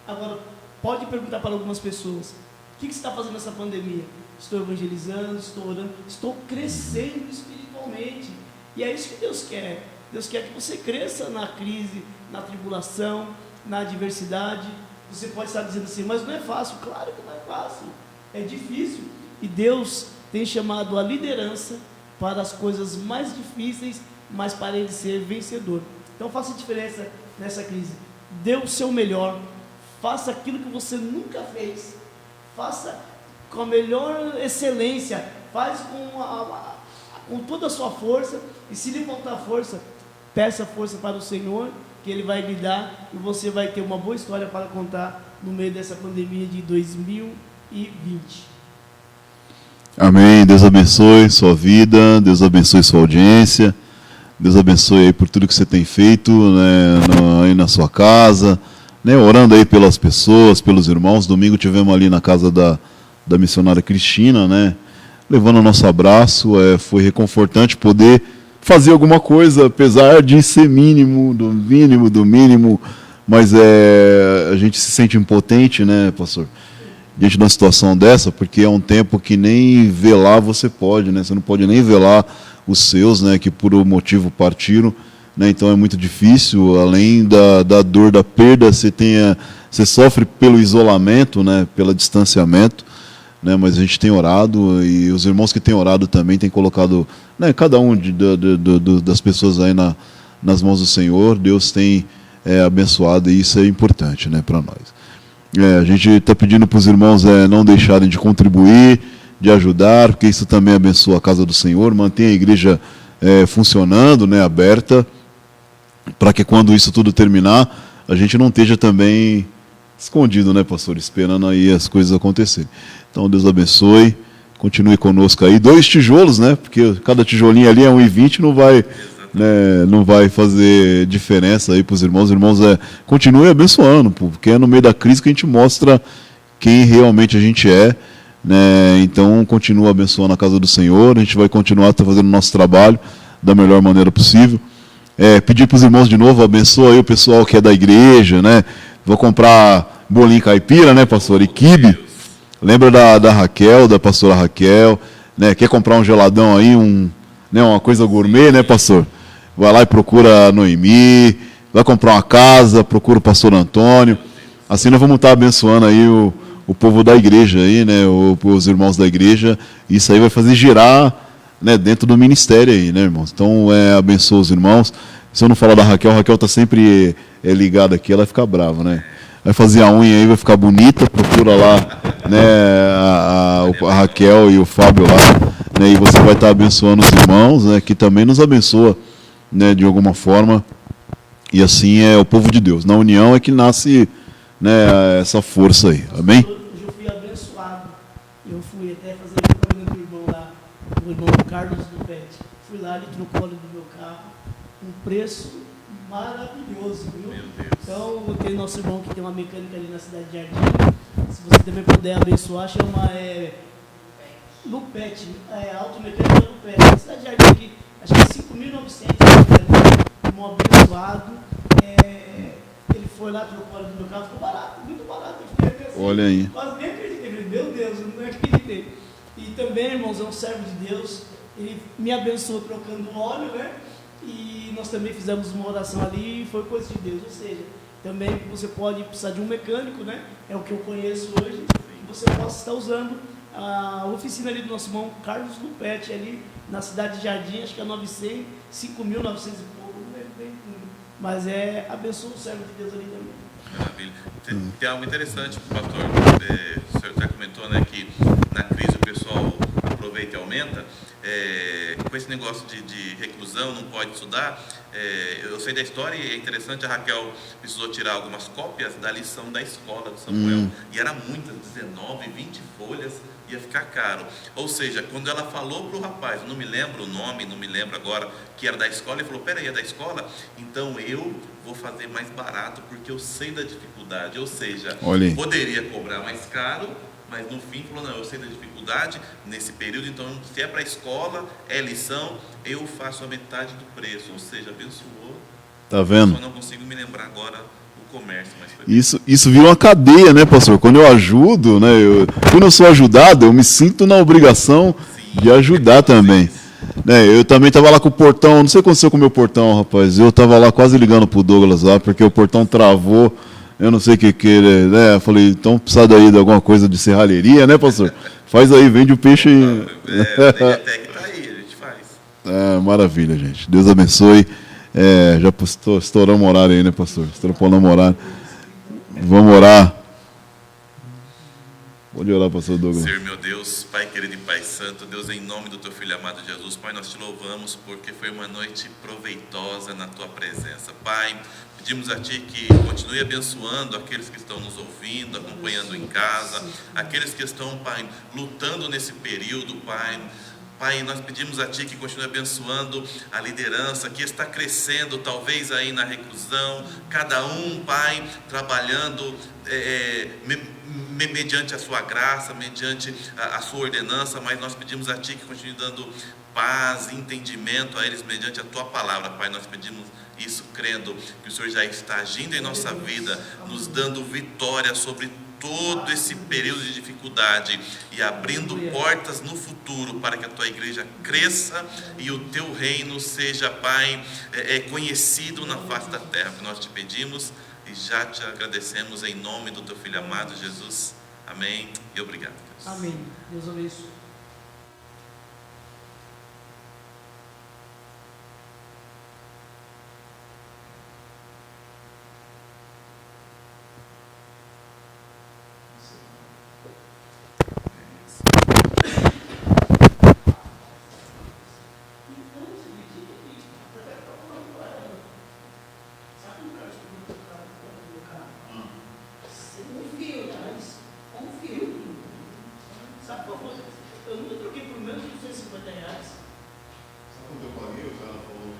Agora, pode perguntar para algumas pessoas: o que você está fazendo nessa pandemia? Estou evangelizando, estou orando, estou crescendo espiritualmente. E é isso que Deus quer. Deus quer que você cresça na crise, na tribulação, na adversidade. Você pode estar dizendo assim: mas não é fácil. Claro que não é fácil, é difícil. E Deus tem chamado a liderança para as coisas mais difíceis, mas para ele ser vencedor. Então faça diferença nessa crise. Dê o seu melhor. Faça aquilo que você nunca fez. com a melhor excelência, faz com toda a sua força, e se lhe faltar força, peça força para o Senhor, que Ele vai lhe dar, e você vai ter uma boa história para contar no meio dessa pandemia de 2020. Amém. Deus abençoe sua vida, Deus abençoe sua audiência, Deus abençoe aí por tudo que você tem feito, né, aí na sua casa, né, orando aí pelas pessoas, pelos irmãos. Domingo tivemos ali na casa da missionária Cristina, né, levando o nosso abraço. Foi reconfortante poder fazer alguma coisa, apesar de ser mínimo, do mínimo, mas a gente se sente impotente, né, pastor? Diante de uma situação dessa, porque é um tempo que nem velar você pode, né? Você não pode nem velar os seus, né? Que por um motivo partiram, né? Então é muito difícil. Além da dor da perda, você sofre pelo isolamento, né? Pelo distanciamento, né? Mas a gente tem orado, e os irmãos que têm orado também têm colocado, né? Cada um das pessoas aí nas mãos do Senhor. Deus tem abençoado, e isso é importante, né? Para nós. A gente está pedindo para os irmãos não deixarem de contribuir, de ajudar, porque isso também abençoa a casa do Senhor, mantém a igreja funcionando, né, aberta, para que quando isso tudo terminar, a gente não esteja também escondido, né, pastor, esperando aí as coisas acontecerem. Então, Deus abençoe, continue conosco aí. 2 tijolos, né, porque cada tijolinho ali é 1,20, não vai fazer diferença aí para os irmãos. Os irmãos continuem abençoando, porque é no meio da crise que a gente mostra quem realmente a gente é, né? Então, continua abençoando a casa do Senhor. A gente vai continuar fazendo o nosso trabalho da melhor maneira possível. Pedir para os irmãos de novo, abençoa aí o pessoal que é da igreja, né? Vou comprar bolinho caipira, né, pastor? E quibe. Lembra da Raquel, da pastora Raquel, né? Quer comprar um geladão aí, uma coisa gourmet, né, pastor? Vai lá e procura a Noemi, vai comprar uma casa, procura o pastor Antônio. Assim nós vamos estar abençoando aí o povo da igreja, aí, né, os irmãos da igreja. Isso aí vai fazer girar, né, dentro do ministério aí, né, irmãos? Então, abençoa os irmãos. Se eu não falar da Raquel, a Raquel está sempre ligada aqui, ela vai ficar brava, né? Vai fazer a unha aí, vai ficar bonita, procura lá, né, a Raquel e o Fábio lá, né, e você vai estar abençoando os irmãos, né, que também nos abençoa, né, de alguma forma. E assim é o povo de Deus. Na união é que nasce, né, essa força aí. Amém? Hoje eu fui abençoado. Eu fui até fazer o caminho do irmão lá, o irmão Carlos do Pet. Fui lá, ele trocou óleo do meu carro. Um preço maravilhoso, viu? Então, tem nosso irmão que tem uma mecânica ali na cidade de Jardim. Se você também puder abençoar, chama Lupet, automecânica Lupet. Na cidade de Jardim aqui, acho que é 5.900, irmão abençoado. Ele foi lá, trocou óleo do meu carro, ficou barato, muito barato. Eu fiquei assim, olha aí. quase nem acreditei. Falei, meu Deus, eu não acreditei. E também, irmãos, é um servo de Deus. Ele me abençoou trocando óleo, né? E nós também fizemos uma oração ali e foi coisa de Deus. Ou seja, também você pode precisar de um mecânico, né? É o que eu conheço hoje. E você possa estar usando a oficina ali do nosso irmão Carlos Lupet, ali na cidade de Jardim, acho que é 5.900 e pouco, mas abençoa o servo de Deus ali também. Maravilha. Tem algo interessante, pastor, o senhor até comentou, né, que na crise o pessoal aproveita e aumenta. Com esse negócio de reclusão, não pode estudar, eu sei da história e é interessante, a Raquel precisou tirar algumas cópias da lição da escola do Samuel, e era muitas, 19, 20 folhas, ia ficar caro. Ou seja, quando ela falou para o rapaz, eu não me lembro o nome, não me lembro agora, que era da escola, ele falou, peraí, é da escola? Então eu vou fazer mais barato, porque eu sei da dificuldade. Ou seja, poderia cobrar mais caro, mas no fim falou, não, eu sei da dificuldade nesse período, então se é para a escola, é lição, eu faço a metade do preço. Ou seja, abençoou. Tá vendo? Eu só não consigo me lembrar agora o comércio. Mas foi isso vira uma cadeia, né, pastor? Quando eu ajudo, né, quando eu sou ajudado, eu me sinto na obrigação de ajudar também. Né, eu também estava lá com o portão, não sei o que aconteceu com o meu portão, rapaz. Eu estava lá quase ligando pro Douglas lá, porque o portão travou. Eu não sei o que né? Eu falei, então precisa daí de alguma coisa de serralheria, né, pastor? Faz aí, vende o peixe aí. Até que tá aí, a gente faz. Maravilha, gente. Deus abençoe. Já estouramos o horário aí, né, pastor? Estouramos o horário. Vamos orar. Pode orar, pastor Douglas. Senhor meu Deus, Pai querido e Pai santo, Deus, em nome do teu Filho amado Jesus, Pai, nós te louvamos porque foi uma noite proveitosa na tua presença. Pai, pedimos a Ti que continue abençoando aqueles que estão nos ouvindo, acompanhando em casa, aqueles que estão, Pai, lutando nesse período, Pai. Pai, nós pedimos a Ti que continue abençoando a liderança que está crescendo, talvez aí na reclusão, cada um, Pai, trabalhando mediante a Sua graça, mediante a Sua ordenança, mas nós pedimos a Ti que continue dando paz, entendimento a eles mediante a Tua palavra, Pai. Nós pedimos isso crendo que o Senhor já está agindo em nossa vida, nos dando vitória sobre todo esse período de dificuldade e abrindo portas no futuro para que a tua igreja cresça e o teu reino seja, Pai, conhecido na face da terra. Que nós te pedimos e já te agradecemos em nome do teu Filho amado Jesus. Amém e obrigado, Deus. Amém. Deus abençoe. Sabe qual foi? Eu nunca troquei por menos de R$250. Sabe quando eu paguei? O cara falou